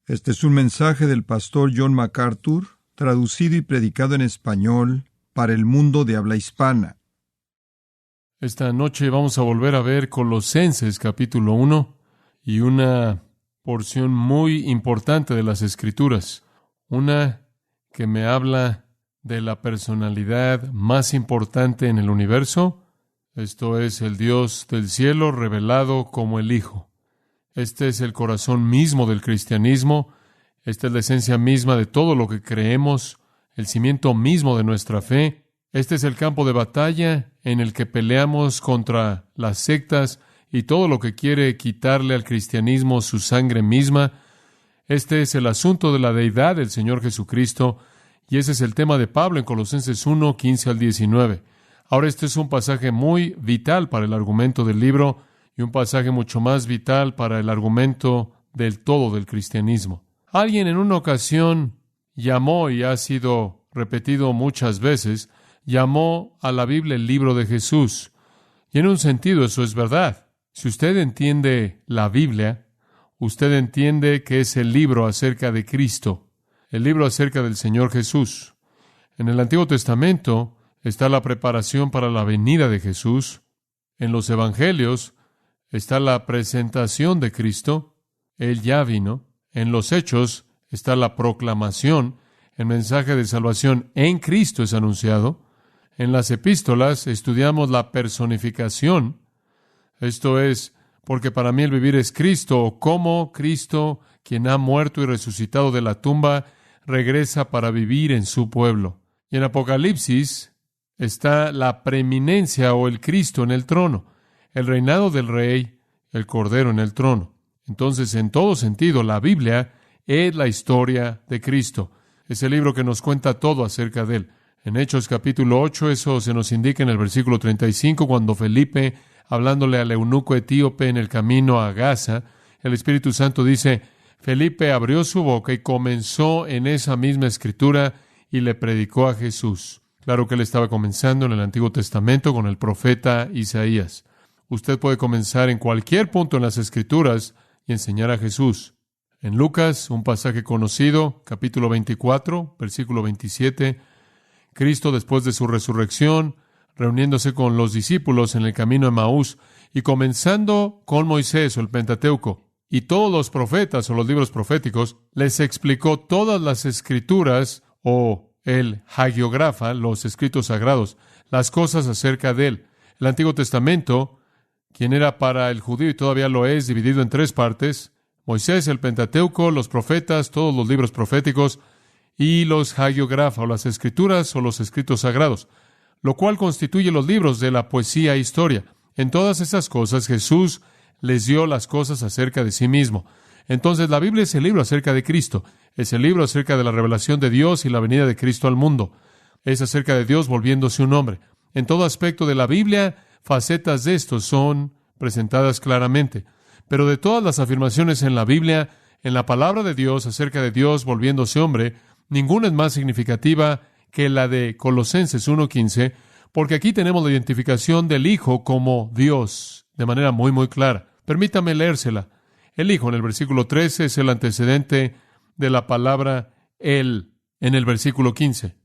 Este es un mensaje del pastor John MacArthur, traducido y predicado en español para el mundo de habla hispana. Esta noche vamos a volver a ver Colosenses capítulo 1 y una porción muy importante de las Escrituras, una que me habla de la personalidad más importante en el universo. Esto es el Dios del cielo revelado como el Hijo. Este es el corazón mismo del cristianismo. Esta es la esencia misma de todo lo que creemos, el cimiento mismo de nuestra fe. Este es el campo de batalla en el que peleamos contra las sectas y todo lo que quiere quitarle al cristianismo su sangre misma. Este es el asunto de la deidad del Señor Jesucristo, y ese es el tema de Pablo en Colosenses 1, 15 al 19. Ahora, este es un pasaje muy vital para el argumento del libro y un pasaje mucho más vital para el argumento del todo del cristianismo. Alguien en una ocasión llamó, y ha sido repetido muchas veces, llamó a la Biblia el libro de Jesús. Y en un sentido eso es verdad. Si usted entiende la Biblia, usted entiende que es el libro acerca de Cristo, el libro acerca del Señor Jesús. En el Antiguo Testamento está la preparación para la venida de Jesús. En los Evangelios está la presentación de Cristo. Él ya vino. En los Hechos está la proclamación. El mensaje de salvación en Cristo es anunciado. En las epístolas estudiamos la personificación. Esto es, porque para mí el vivir es Cristo, o cómo Cristo, quien ha muerto y resucitado de la tumba, regresa para vivir en su pueblo. Y en Apocalipsis está la preeminencia o el Cristo en el trono, el reinado del Rey, el Cordero en el trono. Entonces, en todo sentido, la Biblia es la historia de Cristo. Es el libro que nos cuenta todo acerca de Él. En Hechos capítulo 8, eso se nos indica en el versículo 35, cuando Felipe, hablándole al eunuco etíope en el camino a Gaza, el Espíritu Santo dice, Felipe abrió su boca y comenzó en esa misma escritura y le predicó a Jesús. Claro que él estaba comenzando en el Antiguo Testamento con el profeta Isaías. Usted puede comenzar en cualquier punto en las Escrituras y enseñar a Jesús. En Lucas, un pasaje conocido, capítulo 24, versículo 27, Cristo, después de su resurrección, reuniéndose con los discípulos en el camino de Emaús y comenzando con Moisés o el Pentateuco y todos los profetas o los libros proféticos, les explicó todas las Escrituras o el hagiógrafa, los escritos sagrados, las cosas acerca de Él. El Antiguo Testamento, quien era para el judío y todavía lo es, dividido en tres partes: Moisés, el Pentateuco, los profetas, todos los libros proféticos, y los hagiógrafa, o las escrituras o los escritos sagrados, lo cual constituye los libros de la poesía e historia. En todas esas cosas Jesús les dio las cosas acerca de sí mismo. Entonces la Biblia es el libro acerca de Cristo, es el libro acerca de la revelación de Dios y la venida de Cristo al mundo. Es acerca de Dios volviéndose un hombre. En todo aspecto de la Biblia, facetas de esto son presentadas claramente. Pero de todas las afirmaciones en la Biblia, en la palabra de Dios acerca de Dios volviéndose hombre, ninguna es más significativa que la de Colosenses 1:15, porque aquí tenemos la identificación del Hijo como Dios de manera muy, muy clara. Permítame leérsela. El Hijo en el versículo 13 es el antecedente de la palabra Él en el versículo 15.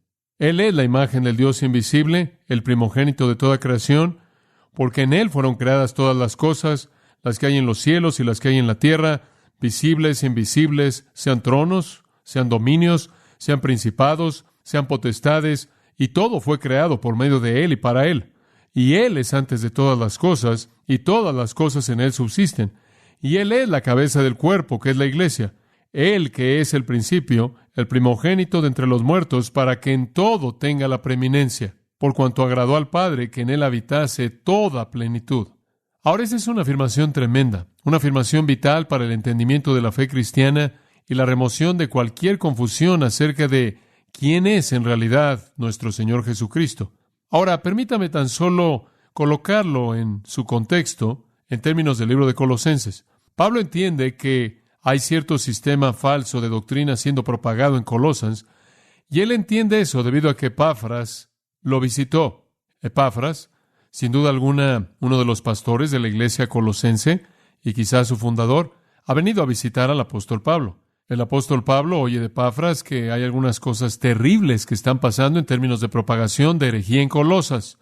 Él es la imagen del Dios invisible, el primogénito de toda creación, porque en Él fueron creadas todas las cosas, las que hay en los cielos y las que hay en la tierra, visibles e invisibles, sean tronos, sean dominios, sean principados, sean potestades, y todo fue creado por medio de Él y para Él. Y Él es antes de todas las cosas, y todas las cosas en Él subsisten. Y Él es la cabeza del cuerpo, que es la iglesia. Él que es el principio, el primogénito de entre los muertos, para que en todo tenga la preeminencia, por cuanto agradó al Padre que en Él habitase toda plenitud. Ahora, esa es una afirmación tremenda, una afirmación vital para el entendimiento de la fe cristiana y la remoción de cualquier confusión acerca de quién es en realidad nuestro Señor Jesucristo. Ahora, permítame tan solo colocarlo en su contexto en términos del libro de Colosenses. Pablo entiende que hay cierto sistema falso de doctrina siendo propagado en Colosas, y él entiende eso debido a que Epafras lo visitó. Epafras, sin duda alguna, uno de los pastores de la iglesia colosense y quizás su fundador, ha venido a visitar al apóstol Pablo. El apóstol Pablo oye de Epafras que hay algunas cosas terribles que están pasando en términos de propagación de herejía en Colosas.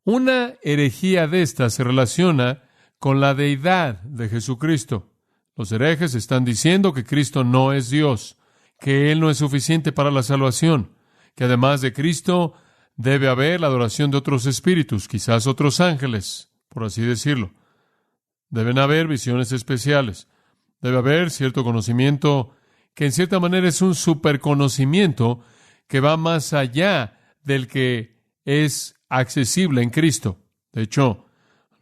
Una herejía de esta se relaciona con la deidad de Jesucristo. Los herejes están diciendo que Cristo no es Dios, que Él no es suficiente para la salvación, que además de Cristo debe haber la adoración de otros espíritus, quizás otros ángeles, por así decirlo. Deben haber visiones especiales. Debe haber cierto conocimiento que en cierta manera es un superconocimiento que va más allá del que es accesible en Cristo. De hecho,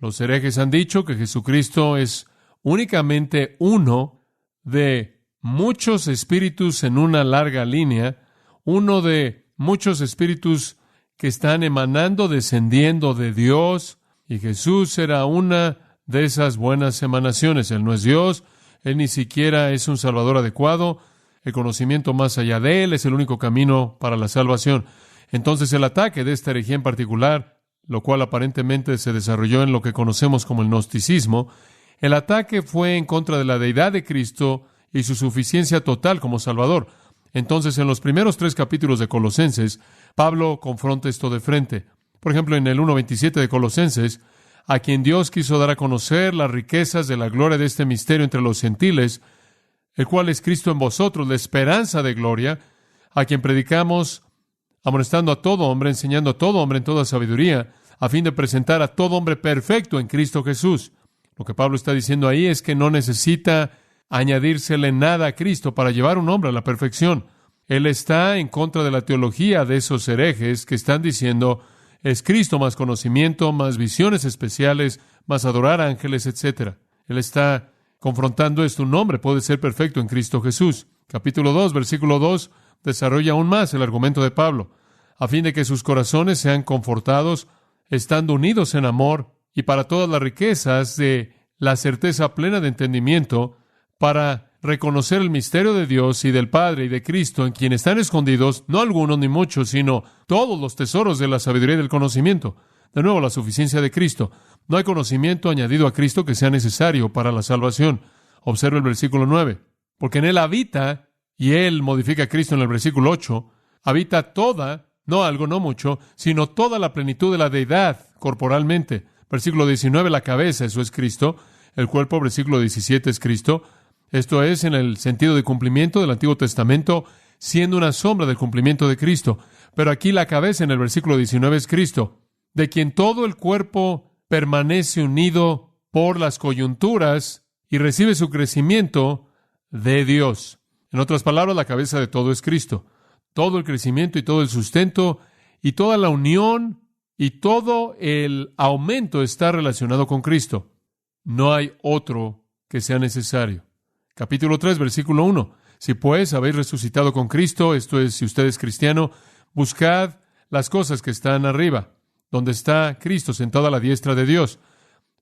los herejes han dicho que Jesucristo es únicamente uno de muchos espíritus en una larga línea, uno de muchos espíritus que están emanando, descendiendo de Dios, y Jesús era una de esas buenas emanaciones. Él no es Dios, Él ni siquiera es un Salvador adecuado, el conocimiento más allá de Él es el único camino para la salvación. Entonces el ataque de esta herejía en particular, lo cual aparentemente se desarrolló en lo que conocemos como el gnosticismo, el ataque fue en contra de la deidad de Cristo y su suficiencia total como Salvador. Entonces, en los primeros 3 capítulos de Colosenses, Pablo confronta esto de frente. Por ejemplo, en el 1:27 de Colosenses, a quien Dios quiso dar a conocer las riquezas de la gloria de este misterio entre los gentiles, el cual es Cristo en vosotros, la esperanza de gloria, a quien predicamos, amonestando a todo hombre, enseñando a todo hombre en toda sabiduría, a fin de presentar a todo hombre perfecto en Cristo Jesús. Lo que Pablo está diciendo ahí es que no necesita añadírsele nada a Cristo para llevar un hombre a la perfección. Él está en contra de la teología de esos herejes que están diciendo es Cristo más conocimiento, más visiones especiales, más adorar a ángeles, etc. Él está confrontando esto. Un hombre puede ser perfecto en Cristo Jesús. Capítulo 2, versículo 2, desarrolla aún más el argumento de Pablo, a fin de que sus corazones sean confortados, estando unidos en amor, y para todas las riquezas de la certeza plena de entendimiento, para reconocer el misterio de Dios y del Padre y de Cristo, en quien están escondidos, no algunos ni muchos, sino todos los tesoros de la sabiduría y del conocimiento. De nuevo, la suficiencia de Cristo. No hay conocimiento añadido a Cristo que sea necesario para la salvación. Observa el versículo 9. Porque en Él habita, y Él modifica a Cristo en el versículo 8, habita toda, no algo, no mucho, sino toda la plenitud de la deidad corporalmente. Versículo 19, la cabeza, eso es Cristo. El cuerpo, versículo 17, es Cristo. Esto es en el sentido de cumplimiento del Antiguo Testamento, siendo una sombra del cumplimiento de Cristo. Pero aquí la cabeza en el versículo 19 es Cristo, de quien todo el cuerpo permanece unido por las coyunturas y recibe su crecimiento de Dios. En otras palabras, la cabeza de todo es Cristo. Todo el crecimiento y todo el sustento y toda la unión y todo el aumento está relacionado con Cristo. No hay otro que sea necesario. Capítulo 3, versículo 1. Si pues habéis resucitado con Cristo, esto es, si usted es cristiano, buscad las cosas que están arriba, donde está Cristo sentado a la diestra de Dios.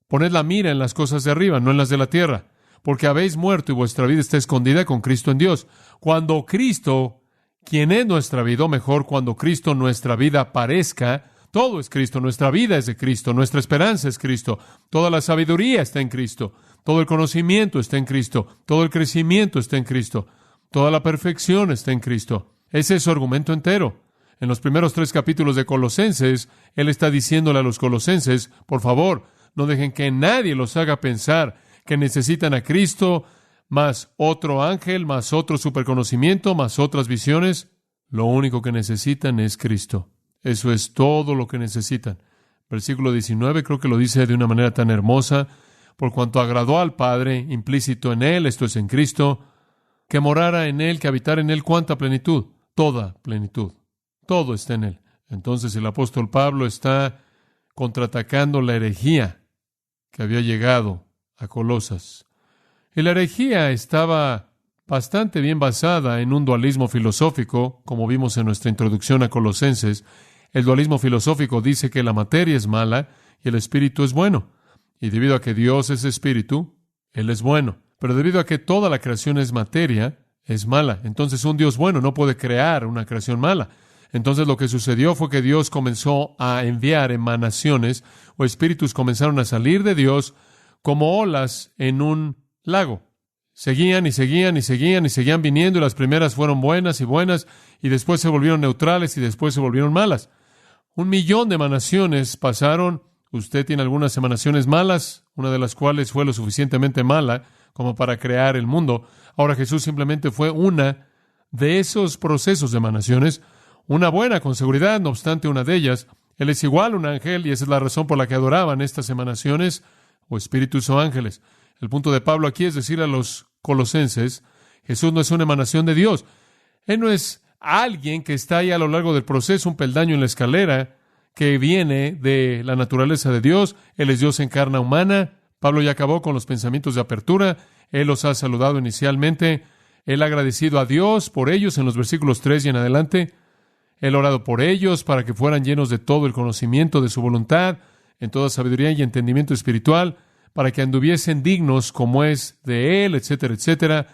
Poned la mira en las cosas de arriba, no en las de la tierra, porque habéis muerto y vuestra vida está escondida con Cristo en Dios. Cuando Cristo, quien es nuestra vida, o mejor, cuando Cristo nuestra vida aparezca, todo es Cristo, nuestra vida es de Cristo, nuestra esperanza es Cristo, toda la sabiduría está en Cristo, todo el conocimiento está en Cristo, todo el crecimiento está en Cristo, toda la perfección está en Cristo. Ese es su argumento entero. En los primeros 3 capítulos de Colosenses, Él está diciéndole a los colosenses, por favor, no dejen que nadie los haga pensar que necesitan a Cristo, más otro ángel, más otro superconocimiento, más otras visiones. Lo único que necesitan es Cristo. Eso es todo lo que necesitan. Versículo 19 creo que lo dice de una manera tan hermosa. Por cuanto agradó al Padre, implícito en Él, esto es en Cristo, que morara en Él, que habitara en Él, ¿cuánta plenitud? Toda plenitud. Todo está en Él. Entonces el apóstol Pablo está contraatacando la herejía que había llegado a Colosas. Y la herejía estaba bastante bien basada en un dualismo filosófico, como vimos en nuestra introducción a Colosenses. El dualismo filosófico dice que la materia es mala y el espíritu es bueno. Y debido a que Dios es espíritu, Él es bueno. Pero debido a que toda la creación es materia, es mala. Entonces un Dios bueno no puede crear una creación mala. Entonces lo que sucedió fue que Dios comenzó a enviar emanaciones o espíritus comenzaron a salir de Dios como olas en un lago. seguían y seguían y seguían y seguían viniendo, y las primeras fueron buenas, y después se volvieron neutrales, y después se volvieron malas. 1,000,000 de emanaciones pasaron. Usted tiene algunas emanaciones malas, una de las cuales fue lo suficientemente mala como para crear el mundo. Ahora Jesús simplemente fue una de esos procesos de emanaciones, una buena con seguridad, no obstante una de ellas. Él es igual a un ángel, y esa es la razón por la que adoraban estas emanaciones, o espíritus o ángeles. El punto de Pablo aquí es decir a los colosenses, Jesús no es una emanación de Dios. Él no es alguien que está ahí a lo largo del proceso, un peldaño en la escalera que viene de la naturaleza de Dios. Él es Dios en carne humana. Pablo ya acabó con los pensamientos de apertura. Él los ha saludado inicialmente. Él ha agradecido a Dios por ellos en los versículos 3 y en adelante. Él ha orado por ellos para que fueran llenos de todo el conocimiento de su voluntad, en toda sabiduría y entendimiento espiritual, para que anduviesen dignos como es de Él, etcétera, etcétera.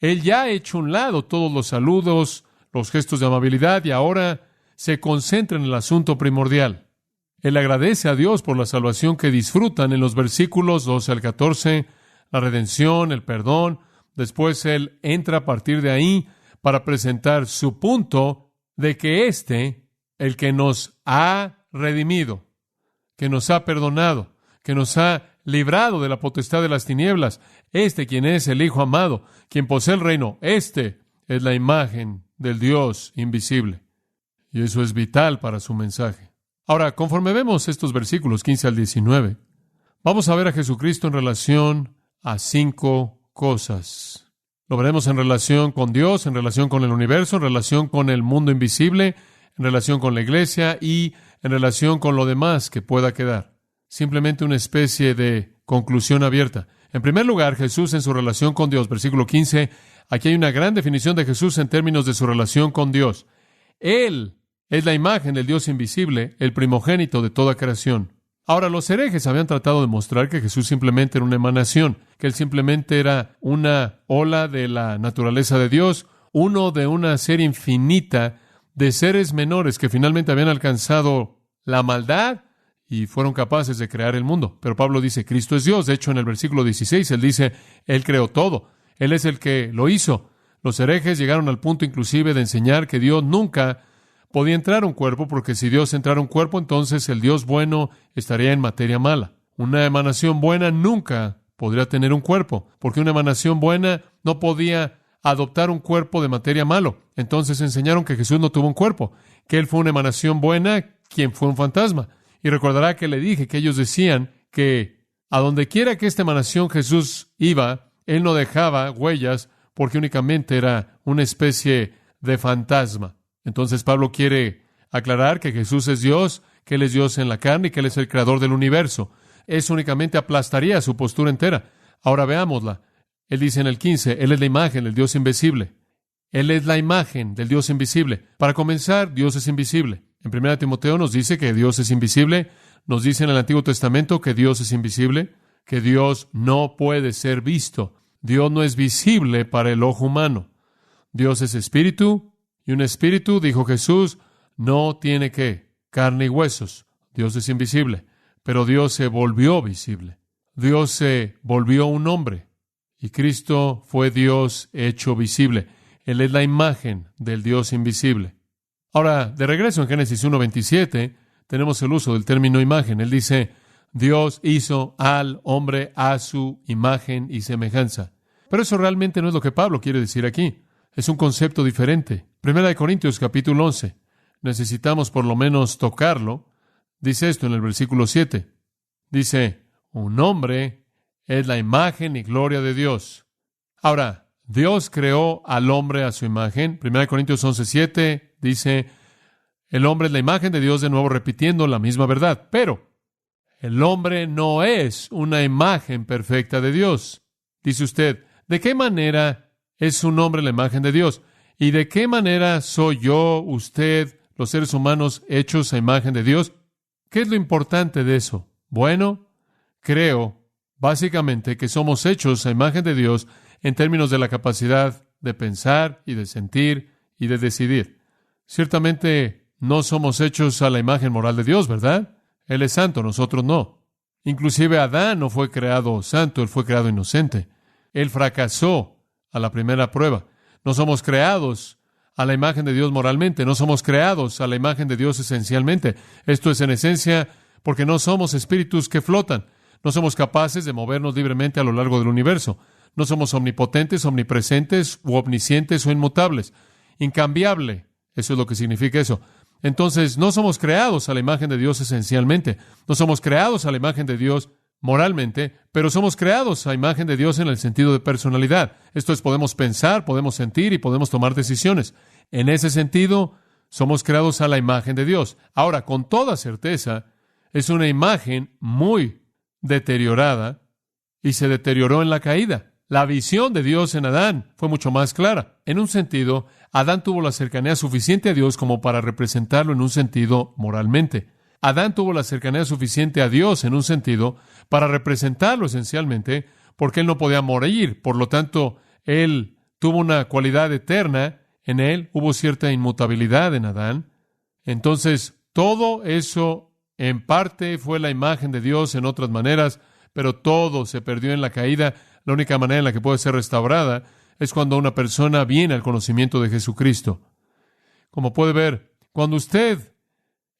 Él ya ha hecho a un lado todos los saludos, los gestos de amabilidad, y ahora se concentra en el asunto primordial. Él agradece a Dios por la salvación que disfrutan en los versículos 12 al 14, la redención, el perdón. Después Él entra a partir de ahí para presentar su punto de que el que nos ha redimido, que nos ha perdonado, que nos ha librado de la potestad de las tinieblas, quien es el Hijo amado, quien posee el reino, es la imagen del Dios invisible. Y eso es vital para su mensaje. Ahora, conforme vemos estos versículos 15 al 19, vamos a ver a Jesucristo en relación a 5 cosas. Lo veremos en relación con Dios, en relación con el universo, en relación con el mundo invisible, en relación con la iglesia y en relación con lo demás que pueda quedar. Simplemente una especie de conclusión abierta. En primer lugar, Jesús en su relación con Dios, versículo 15, aquí hay una gran definición de Jesús en términos de su relación con Dios. Él es la imagen del Dios invisible, el primogénito de toda creación. Ahora, los herejes habían tratado de mostrar que Jesús simplemente era una emanación, que Él simplemente era una ola de la naturaleza de Dios, uno de una serie infinita de seres menores que finalmente habían alcanzado la maldad y fueron capaces de crear el mundo. Pero Pablo dice, Cristo es Dios. De hecho, en el versículo 16, él dice, Él creó todo. Él es el que lo hizo. Los herejes llegaron al punto inclusive de enseñar que Dios nunca podía entrar a un cuerpo, porque si Dios entrara a un cuerpo, entonces el Dios bueno estaría en materia mala. Una emanación buena nunca podría tener un cuerpo, porque una emanación buena no podía adoptar un cuerpo de materia malo. Entonces enseñaron que Jesús no tuvo un cuerpo, que Él fue una emanación buena, quien fue un fantasma. Y recordará que le dije que ellos decían que a donde quiera que esta emanación Jesús iba, Él no dejaba huellas, porque únicamente era una especie de fantasma. Entonces Pablo quiere aclarar que Jesús es Dios, que Él es Dios en la carne y que Él es el creador del universo. Eso únicamente aplastaría su postura entera. Ahora veámosla. Él dice en el 15, Él es la imagen del Dios invisible. Él es la imagen del Dios invisible. Para comenzar, Dios es invisible. En 1 Timoteo nos dice que Dios es invisible. Nos dice en el Antiguo Testamento que Dios es invisible, que Dios no puede ser visto. Dios no es visible para el ojo humano. Dios es espíritu, y un espíritu, dijo Jesús, no tiene carne y huesos. Dios es invisible, pero Dios se volvió visible. Dios se volvió un hombre, y Cristo fue Dios hecho visible. Él es la imagen del Dios invisible. Ahora, de regreso en Génesis 1:27, tenemos el uso del término imagen. Él dice, Dios hizo al hombre a su imagen y semejanza. Pero eso realmente no es lo que Pablo quiere decir aquí. Es un concepto diferente. 1 Corintios capítulo 11. Necesitamos por lo menos tocarlo. Dice esto en el versículo 7. Dice, un hombre es la imagen y gloria de Dios. Ahora, Dios creó al hombre a su imagen. 1 Corintios 11:7 dice, el hombre es la imagen de Dios, de nuevo repitiendo la misma verdad. Pero el hombre no es una imagen perfecta de Dios. Dice usted, ¿de qué manera es un hombre la imagen de Dios? ¿Y de qué manera soy yo, usted, los seres humanos hechos a imagen de Dios? ¿Qué es lo importante de eso? Bueno, creo básicamente que somos hechos a imagen de Dios en términos de la capacidad de pensar y de sentir y de decidir. Ciertamente no somos hechos a la imagen moral de Dios, ¿verdad? Él es santo, nosotros no. Inclusive Adán no fue creado santo, él fue creado inocente. Él fracasó a la primera prueba. No somos creados a la imagen de Dios moralmente, no somos creados a la imagen de Dios esencialmente. Esto es en esencia porque no somos espíritus que flotan. No somos capaces de movernos libremente a lo largo del universo. No somos omnipotentes, omnipresentes, u omniscientes o inmutables. Incambiable. Eso es lo que significa eso. Entonces, no somos creados a la imagen de Dios esencialmente. No somos creados a la imagen de Dios moralmente, pero somos creados a imagen de Dios en el sentido de personalidad. Esto es, podemos pensar, podemos sentir y podemos tomar decisiones. En ese sentido, somos creados a la imagen de Dios. Ahora, con toda certeza, es una imagen muy deteriorada y se deterioró en la caída. La visión de Dios en Adán fue mucho más clara. En un sentido, Adán tuvo la cercanía suficiente a Dios como para representarlo en un sentido moralmente. Adán tuvo la cercanía suficiente a Dios en un sentido para representarlo esencialmente, porque él no podía morir. Por lo tanto, él tuvo una cualidad eterna en él. Hubo cierta inmutabilidad en Adán. Entonces, todo eso en parte fue la imagen de Dios en otras maneras, pero todo se perdió en la caída. La única manera en la que puede ser restaurada es cuando una persona viene al conocimiento de Jesucristo. Como puede ver, cuando usted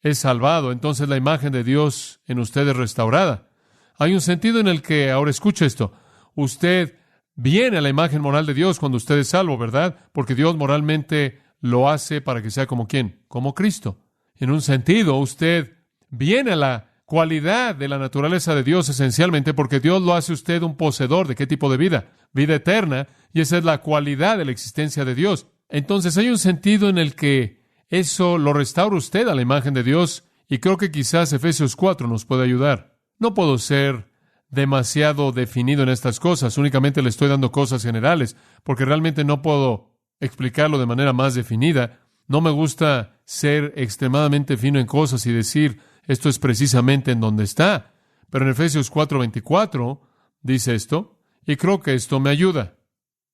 es salvado, entonces la imagen de Dios en usted es restaurada. Hay un sentido en el que, ahora escuche esto, usted viene a la imagen moral de Dios cuando usted es salvo, ¿verdad? Porque Dios moralmente lo hace para que sea como ¿quién? Como Cristo. En un sentido, usted viene a la cualidad de la naturaleza de Dios esencialmente porque Dios lo hace usted un poseedor de ¿qué tipo de vida? Vida eterna, y esa es la cualidad de la existencia de Dios. Entonces hay un sentido en el que eso lo restaura usted a la imagen de Dios, y creo que quizás Efesios 4 nos puede ayudar. No puedo ser demasiado definido en estas cosas, únicamente le estoy dando cosas generales, porque realmente no puedo explicarlo de manera más definida. No me gusta ser extremadamente fino en cosas y decir, esto es precisamente en donde está. Pero en Efesios 4:24 dice esto, y creo que esto me ayuda.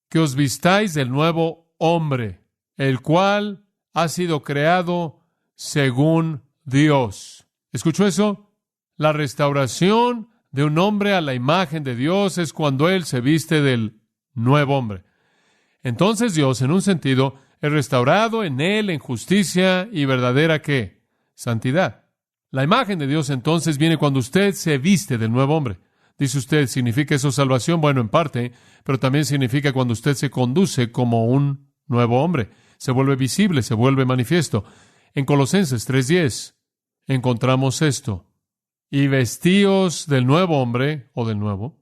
Que os vistáis del nuevo hombre, el cual ha sido creado según Dios. ¿Escuchó eso? La restauración de un hombre a la imagen de Dios es cuando él se viste del nuevo hombre. Entonces Dios, en un sentido, es restaurado en él en justicia y verdadera ¿qué? Santidad. La imagen de Dios entonces viene cuando usted se viste del nuevo hombre. Dice usted, ¿significa eso salvación? Bueno, en parte, pero también significa cuando usted se conduce como un nuevo hombre. Se vuelve visible, se vuelve manifiesto. En Colosenses 3:10 encontramos esto. Y vestíos del nuevo hombre, o del nuevo,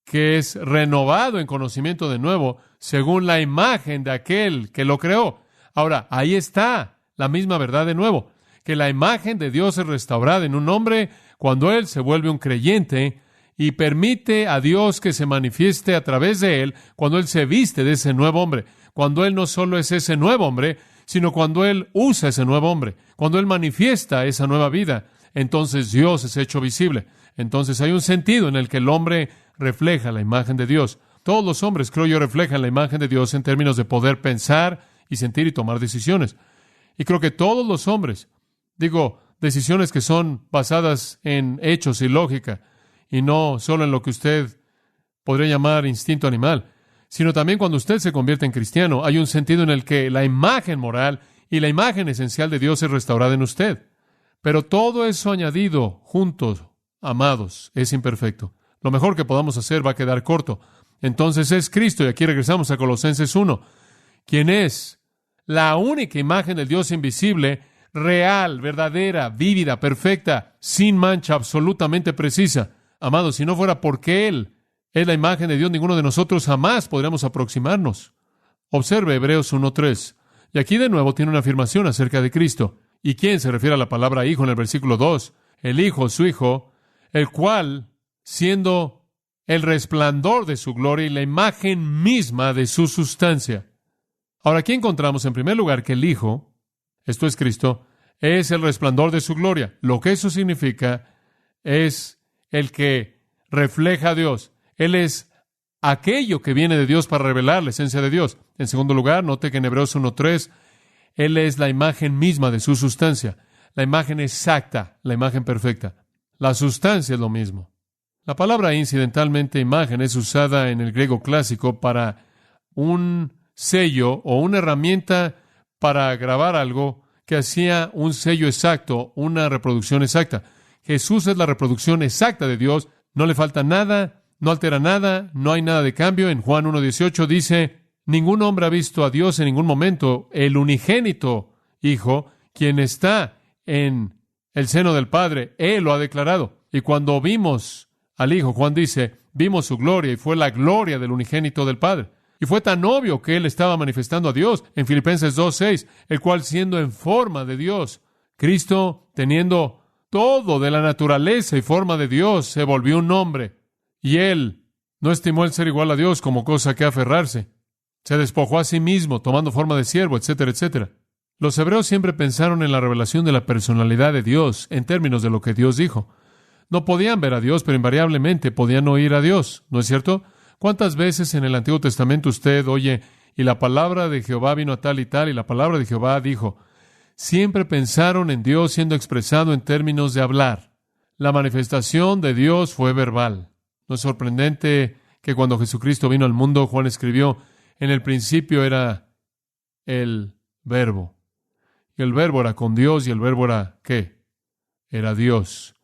que es renovado en conocimiento de nuevo, según la imagen de aquel que lo creó. Ahora, ahí está la misma verdad de nuevo, que la imagen de Dios es restaurada en un hombre cuando él se vuelve un creyente y permite a Dios que se manifieste a través de él cuando él se viste de ese nuevo hombre, cuando él no solo es ese nuevo hombre, sino cuando él usa ese nuevo hombre, cuando él manifiesta esa nueva vida, entonces Dios es hecho visible. Entonces hay un sentido en el que el hombre refleja la imagen de Dios. Todos los hombres, creo yo, reflejan la imagen de Dios en términos de poder pensar y sentir y tomar decisiones. Y creo que todos los hombres, decisiones que son basadas en hechos y lógica, y no solo en lo que usted podría llamar instinto animal, sino también cuando usted se convierte en cristiano, hay un sentido en el que la imagen moral y la imagen esencial de Dios es restaurada en usted. Pero todo eso añadido juntos, amados, es imperfecto. Lo mejor que podamos hacer va a quedar corto. Entonces es Cristo, y aquí regresamos a Colosenses 1, quien es la única imagen del Dios invisible, real, verdadera, vívida, perfecta, sin mancha, absolutamente precisa. Amados, si no fuera porque Él es la imagen de Dios, ninguno de nosotros jamás podríamos aproximarnos. Observe Hebreos 1:3. Y aquí de nuevo tiene una afirmación acerca de Cristo. ¿Y quién se refiere a la palabra hijo en el versículo 2? El Hijo, su Hijo, el cual, siendo el resplandor de su gloria y la imagen misma de su sustancia. Ahora, aquí encontramos en primer lugar que el Hijo, esto es Cristo, es el resplandor de su gloria. Lo que eso significa es el que refleja a Dios. Él es aquello que viene de Dios para revelar la esencia de Dios. En segundo lugar, note que en Hebreos 1:3, Él es la imagen misma de su sustancia, la imagen exacta, la imagen perfecta. La sustancia es lo mismo. La palabra incidentalmente imagen es usada en el griego clásico para un sello o una herramienta para grabar algo que hacía un sello exacto, una reproducción exacta. Jesús es la reproducción exacta de Dios, no le falta nada, no altera nada, no hay nada de cambio. En Juan 1:18 dice, ningún hombre ha visto a Dios en ningún momento, el unigénito Hijo, quien está en el seno del Padre, Él lo ha declarado. Y cuando vimos al Hijo, Juan dice, vimos su gloria y fue la gloria del unigénito del Padre. Y fue tan obvio que Él estaba manifestando a Dios en Filipenses 2:6, el cual siendo en forma de Dios, Cristo teniendo todo de la naturaleza y forma de Dios, se volvió un hombre. Y Él no estimó el ser igual a Dios como cosa que aferrarse. Se despojó a sí mismo, tomando forma de siervo, etcétera, etcétera. Los hebreos siempre pensaron en la revelación de la personalidad de Dios en términos de lo que Dios dijo. No podían ver a Dios, pero invariablemente podían oír a Dios, ¿no es cierto? ¿Cuántas veces en el Antiguo Testamento usted oye, y la palabra de Jehová vino a tal, y la palabra de Jehová dijo? Siempre pensaron en Dios siendo expresado en términos de hablar. La manifestación de Dios fue verbal. No es sorprendente que cuando Jesucristo vino al mundo, Juan escribió, en el principio era el Verbo. Y el Verbo era con Dios, y el Verbo era, ¿qué? Era Dios.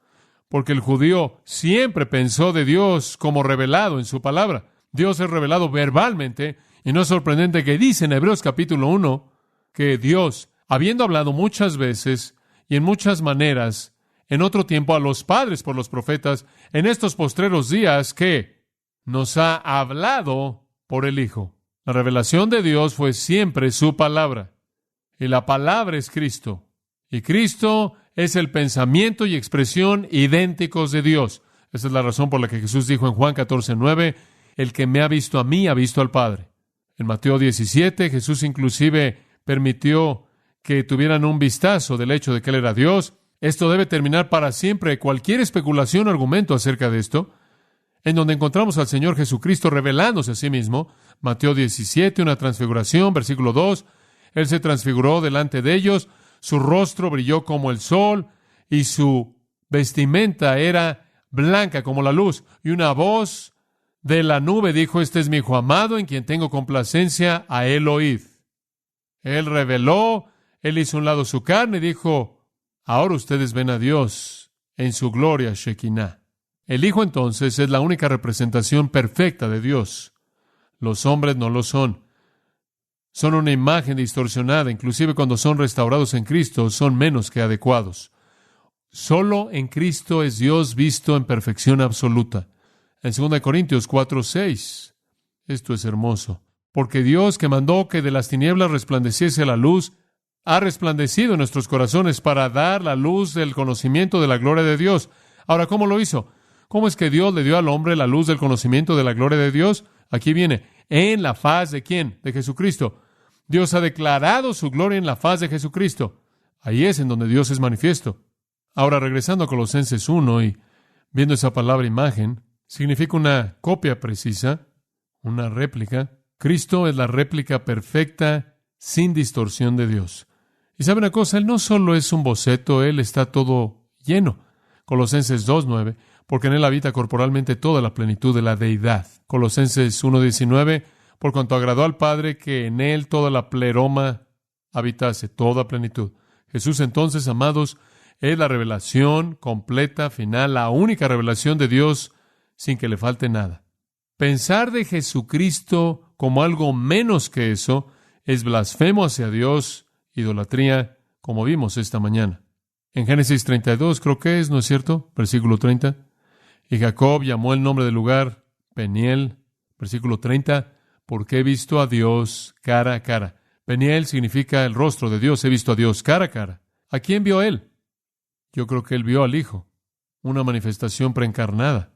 Porque el judío siempre pensó de Dios como revelado en su palabra. Dios es revelado verbalmente, y no es sorprendente que dice en Hebreos capítulo 1 que Dios, habiendo hablado muchas veces y en muchas maneras, en otro tiempo a los padres por los profetas, en estos postreros días que nos ha hablado por el Hijo. La revelación de Dios fue siempre su palabra. Y la palabra es Cristo. Y Cristo es el pensamiento y expresión idénticos de Dios. Esa es la razón por la que Jesús dijo en Juan 14:9, el que me ha visto a mí, ha visto al Padre. En Mateo 17, Jesús inclusive permitió que tuvieran un vistazo del hecho de que Él era Dios. Esto debe terminar para siempre cualquier especulación o argumento acerca de esto, en donde encontramos al Señor Jesucristo revelándose a sí mismo. Mateo 17, una transfiguración, versículo 2, Él se transfiguró delante de ellos, su rostro brilló como el sol, y su vestimenta era blanca como la luz, y una voz de la nube dijo, este es mi Hijo amado, en quien tengo complacencia, a Él oíd. Él reveló, Él hizo a un lado su carne y dijo, ahora ustedes ven a Dios en su gloria Shekinah. El Hijo entonces es la única representación perfecta de Dios. Los hombres no lo son. Son una imagen distorsionada, inclusive cuando son restaurados en Cristo, son menos que adecuados. Solo en Cristo es Dios visto en perfección absoluta. En 2 Corintios 4:6, esto es hermoso. Porque Dios, que mandó que de las tinieblas resplandeciese la luz, ha resplandecido en nuestros corazones para dar la luz del conocimiento de la gloria de Dios. Ahora, ¿cómo lo hizo? ¿Cómo es que Dios le dio al hombre la luz del conocimiento de la gloria de Dios? Aquí viene, en la faz de ¿quién? De Jesucristo. Dios ha declarado su gloria en la faz de Jesucristo. Ahí es en donde Dios es manifiesto. Ahora, regresando a Colosenses 1 y viendo esa palabra imagen, significa una copia precisa, una réplica. Cristo es la réplica perfecta, sin distorsión de Dios. Y ¿sabe una cosa? Él no solo es un boceto, Él está todo lleno. Colosenses 2:9, porque en Él habita corporalmente toda la plenitud de la deidad. Colosenses 1:19, por cuanto agradó al Padre que en Él toda la pleroma habitase, toda plenitud. Jesús entonces, amados, es la revelación completa, final, la única revelación de Dios sin que le falte nada. Pensar de Jesucristo como algo menos que eso es blasfemo hacia Dios, idolatría, como vimos esta mañana. En Génesis 32, creo que es, ¿no es cierto? Versículo 30. Y Jacob llamó el nombre del lugar Peniel, versículo 30, porque he visto a Dios cara a cara. Peniel significa el rostro de Dios, he visto a Dios cara a cara. ¿A quién vio él? Yo creo que él vio al Hijo, una manifestación preencarnada.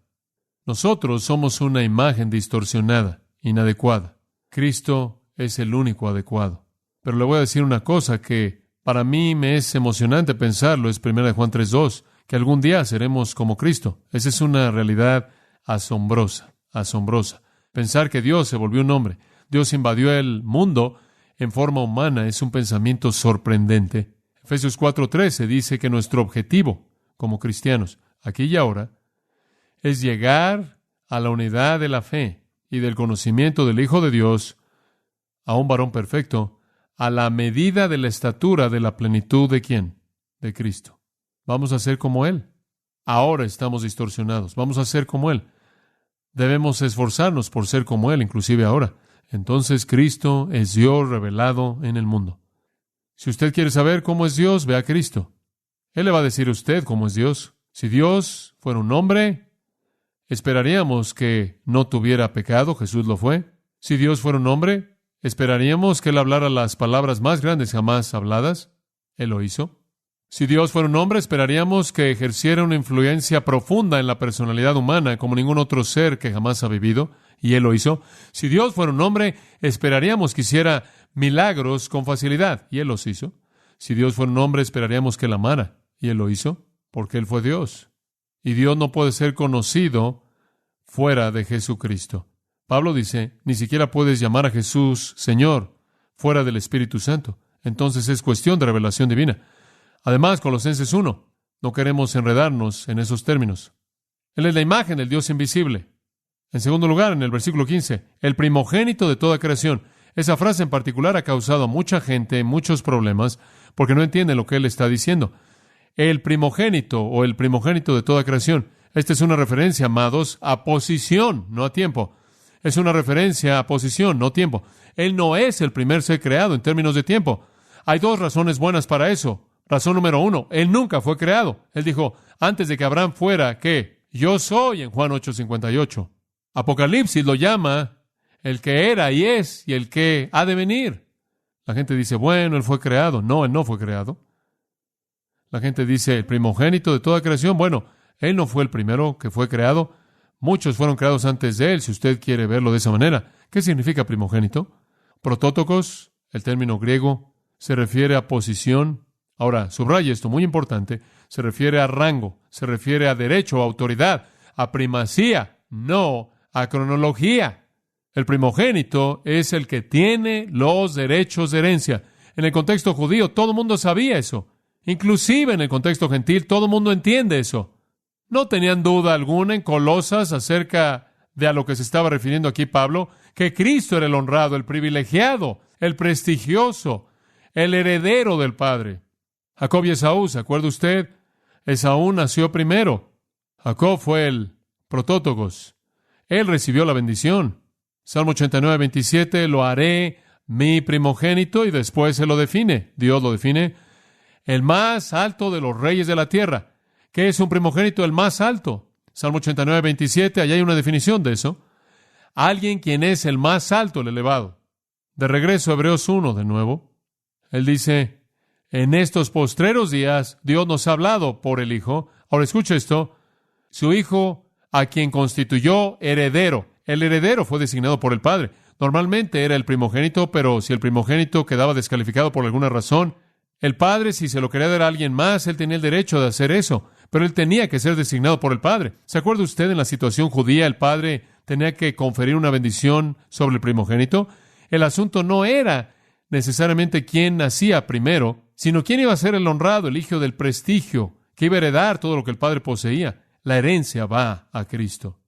Nosotros somos una imagen distorsionada, inadecuada. Cristo es el único adecuado. Pero le voy a decir una cosa que para mí me es emocionante pensarlo, es 1 Juan 3:2, que algún día seremos como Cristo. Esa es una realidad asombrosa, asombrosa. Pensar que Dios se volvió un hombre, Dios invadió el mundo en forma humana, es un pensamiento sorprendente. Efesios 4:13 dice que nuestro objetivo como cristianos, aquí y ahora, es llegar a la unidad de la fe y del conocimiento del Hijo de Dios, a un varón perfecto, a la medida de la estatura de la plenitud de ¿quién? De Cristo. Vamos a ser como Él. Ahora estamos distorsionados. Vamos a ser como Él. Debemos esforzarnos por ser como Él, inclusive ahora. Entonces Cristo es Dios revelado en el mundo. Si usted quiere saber cómo es Dios, ve a Cristo. Él le va a decir a usted cómo es Dios. Si Dios fuera un hombre, esperaríamos que no tuviera pecado. Jesús lo fue. Si Dios fuera un hombre, esperaríamos que Él hablara las palabras más grandes jamás habladas. Él lo hizo. Si Dios fuera un hombre, esperaríamos que ejerciera una influencia profunda en la personalidad humana como ningún otro ser que jamás ha vivido, y Él lo hizo. Si Dios fuera un hombre, esperaríamos que hiciera milagros con facilidad, y Él los hizo. Si Dios fuera un hombre, esperaríamos que Él amara, y Él lo hizo, porque Él fue Dios. Y Dios no puede ser conocido fuera de Jesucristo. Pablo dice, ni siquiera puedes llamar a Jesús Señor fuera del Espíritu Santo. Entonces es cuestión de revelación divina. Además, Colosenses 1, no queremos enredarnos en esos términos. Él es la imagen del Dios invisible. En segundo lugar, en el versículo 15, el primogénito de toda creación. Esa frase en particular ha causado a mucha gente muchos problemas porque no entienden lo que él está diciendo. El primogénito o el primogénito de toda creación. Esta es una referencia, amados, a posición, no a tiempo. Es una referencia a posición, no tiempo. Él no es el primer ser creado en términos de tiempo. Hay dos razones buenas para eso. Razón número 1, Él nunca fue creado. Él dijo, antes de que Abraham fuera, ¿qué? Yo soy en Juan 8:58. Apocalipsis lo llama el que era y es y el que ha de venir. La gente dice, bueno, Él fue creado. No, Él no fue creado. La gente dice, el primogénito de toda creación. Bueno, Él no fue el primero que fue creado. Muchos fueron creados antes de Él, si usted quiere verlo de esa manera. ¿Qué significa primogénito? Protótocos, el término griego, se refiere a posición. Ahora, subraya esto, muy importante, se refiere a rango, se refiere a derecho, a autoridad, a primacía, no a cronología. El primogénito es el que tiene los derechos de herencia. En el contexto judío, todo el mundo sabía eso. Inclusive en el contexto gentil, todo el mundo entiende eso. No tenían duda alguna en Colosas acerca de a lo que se estaba refiriendo aquí Pablo, que Cristo era el honrado, el privilegiado, el prestigioso, el heredero del Padre. Jacob y Esaú, ¿se acuerda usted? Esaú nació primero. Jacob fue el protótocos. Él recibió la bendición. Salmo 89:27, lo haré mi primogénito, y después se lo define. Dios lo define. El más alto de los reyes de la tierra. ¿Qué es un primogénito? El más alto. Salmo 89:27, allá hay una definición de eso. Alguien quien es el más alto, el elevado. De regreso a Hebreos 1 de nuevo. Él dice, en estos postreros días, Dios nos ha hablado por el Hijo. Ahora escucha esto. Su Hijo, a quien constituyó heredero. El heredero fue designado por el Padre. Normalmente era el primogénito, pero si el primogénito quedaba descalificado por alguna razón, el Padre, si se lo quería dar a alguien más, él tenía el derecho de hacer eso. Pero él tenía que ser designado por el Padre. ¿Se acuerda usted en la situación judía? El Padre tenía que conferir una bendición sobre el primogénito. El asunto no era necesariamente quién nacía primero, sino quién iba a ser el honrado, el hijo del prestigio, que iba a heredar todo lo que el Padre poseía. La herencia va a Cristo.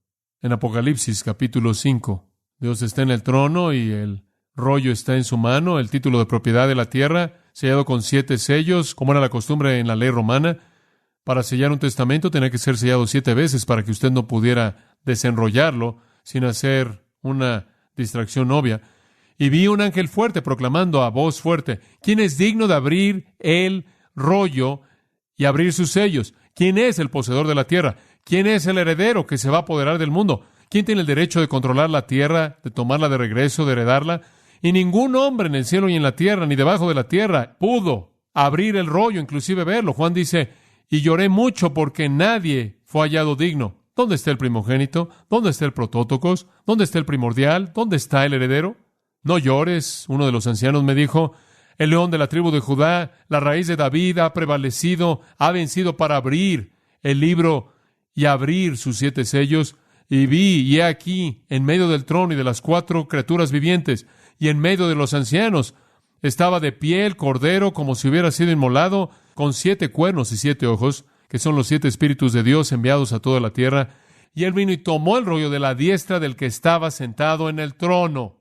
En Apocalipsis capítulo 5, Dios está en el trono y el rollo está en su mano, el título de propiedad de la tierra, sellado con 7 sellos, como era la costumbre en la ley romana. Para sellar un testamento tenía que ser sellado 7 veces para que usted no pudiera desenrollarlo sin hacer una distracción obvia. Y vi un ángel fuerte proclamando a voz fuerte, ¿quién es digno de abrir el rollo y abrir sus sellos? ¿Quién es el poseedor de la tierra? ¿Quién es el heredero que se va a apoderar del mundo? ¿Quién tiene el derecho de controlar la tierra, de tomarla de regreso, de heredarla? Y ningún hombre en el cielo y en la tierra, ni debajo de la tierra, pudo abrir el rollo, inclusive verlo. Juan dice, y lloré mucho porque nadie fue hallado digno. ¿Dónde está el primogénito? ¿Dónde está el protótocos? ¿Dónde está el primordial? ¿Dónde está el heredero? No llores, uno de los ancianos me dijo, el león de la tribu de Judá, la raíz de David, ha prevalecido, ha vencido para abrir el libro y abrir sus 7 sellos. Y vi, y he aquí, en medio del trono y de las 4 criaturas vivientes, y en medio de los ancianos, estaba de pie el cordero como si hubiera sido inmolado, con 7 cuernos y 7 ojos, que son los 7 espíritus de Dios enviados a toda la tierra. y Él vino y tomó el rollo de la diestra del que estaba sentado en el trono.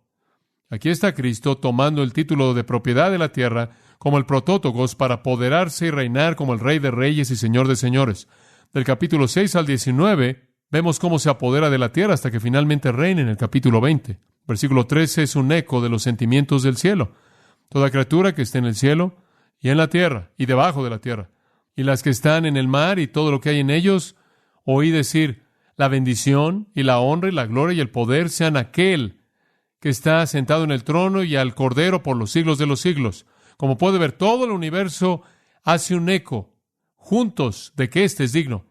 Aquí está Cristo tomando el título de propiedad de la tierra como el protótokos para apoderarse y reinar como el Rey de Reyes y Señor de Señores. Del capítulo 6 al 19, vemos cómo se apodera de la tierra hasta que finalmente reina en el capítulo 20. Versículo 13 es un eco de los sentimientos del cielo. Toda criatura que esté en el cielo y en la tierra y debajo de la tierra, y las que están en el mar y todo lo que hay en ellos, oí decir, la bendición y la honra y la gloria y el poder sean aquel que está sentado en el trono y al Cordero por los siglos de los siglos. Como puede ver, todo el universo hace un eco juntos de que éste es digno.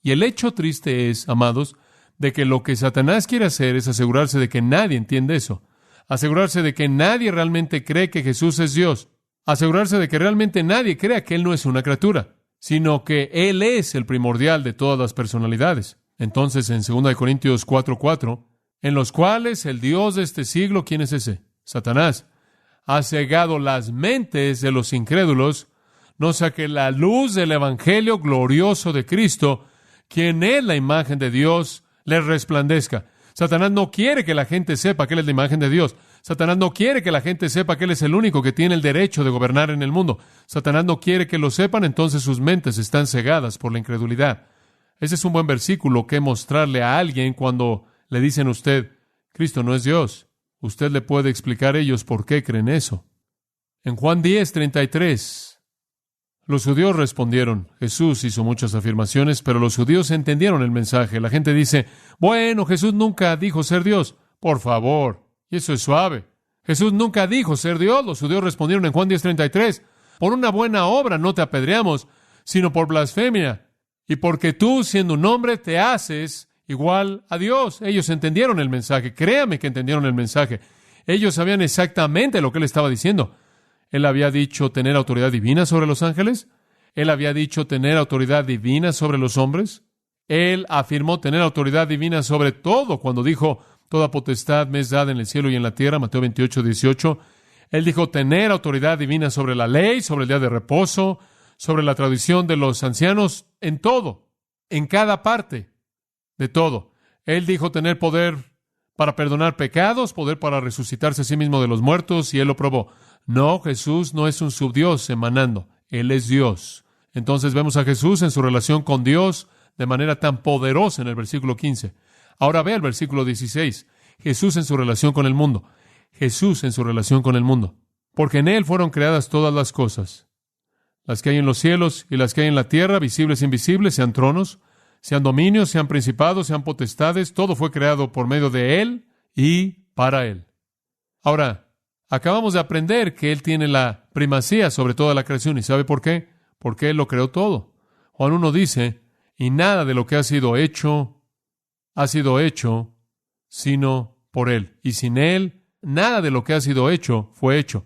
Y el hecho triste es, amados, de que lo que Satanás quiere hacer es asegurarse de que nadie entiende eso. Asegurarse de que nadie realmente cree que Jesús es Dios. Asegurarse de que realmente nadie crea que Él no es una criatura, sino que Él es el primordial de todas las personalidades. Entonces, en 2 Corintios 4:4, en los cuales el Dios de este siglo, ¿quién es ese? Satanás, ha cegado las mentes de los incrédulos, no sea que la luz del Evangelio glorioso de Cristo, quien es la imagen de Dios, les resplandezca. Satanás no quiere que la gente sepa que Él es la imagen de Dios. Satanás no quiere que la gente sepa que Él es el único que tiene el derecho de gobernar en el mundo. Satanás no quiere que lo sepan, entonces sus mentes están cegadas por la incredulidad. Ese es un buen versículo que mostrarle a alguien cuando le dicen a usted, Cristo no es Dios. Usted le puede explicar a ellos por qué creen eso. En Juan 10:33, los judíos respondieron. Jesús hizo muchas afirmaciones, pero los judíos entendieron el mensaje. La gente dice, bueno, Jesús nunca dijo ser Dios. Por favor, y eso es suave. Jesús nunca dijo ser Dios. Los judíos respondieron en Juan 10:33, por una buena obra no te apedreamos, sino por blasfemia, y porque tú, siendo un hombre, te haces igual a Dios. Ellos entendieron el mensaje. Créame que entendieron el mensaje. Ellos sabían exactamente lo que Él estaba diciendo. Él había dicho tener autoridad divina sobre los ángeles. Él había dicho tener autoridad divina sobre los hombres. Él afirmó tener autoridad divina sobre todo cuando dijo, toda potestad me es dada en el cielo y en la tierra, Mateo 28:18. Él dijo tener autoridad divina sobre la ley, sobre el día de reposo, sobre la tradición de los ancianos, en todo, en cada parte de todo. Él dijo tener poder para perdonar pecados, poder para resucitarse a sí mismo de los muertos, y Él lo probó. No, Jesús no es un subdios emanando. Él es Dios. Entonces vemos a Jesús en su relación con Dios de manera tan poderosa en el versículo 15. Ahora ve el versículo 16. Jesús en su relación con el mundo. Jesús en su relación con el mundo. Porque en Él fueron creadas todas las cosas, las que hay en los cielos y las que hay en la tierra, visibles e invisibles, sean tronos, sean dominios, sean principados, sean potestades. Todo fue creado por medio de Él y para Él. Ahora, acabamos de aprender que Él tiene la primacía sobre toda la creación. ¿Y sabe por qué? Porque Él lo creó todo. Juan 1 dice, y nada de lo que ha sido hecho sino por Él. Y sin Él, nada de lo que ha sido hecho fue hecho.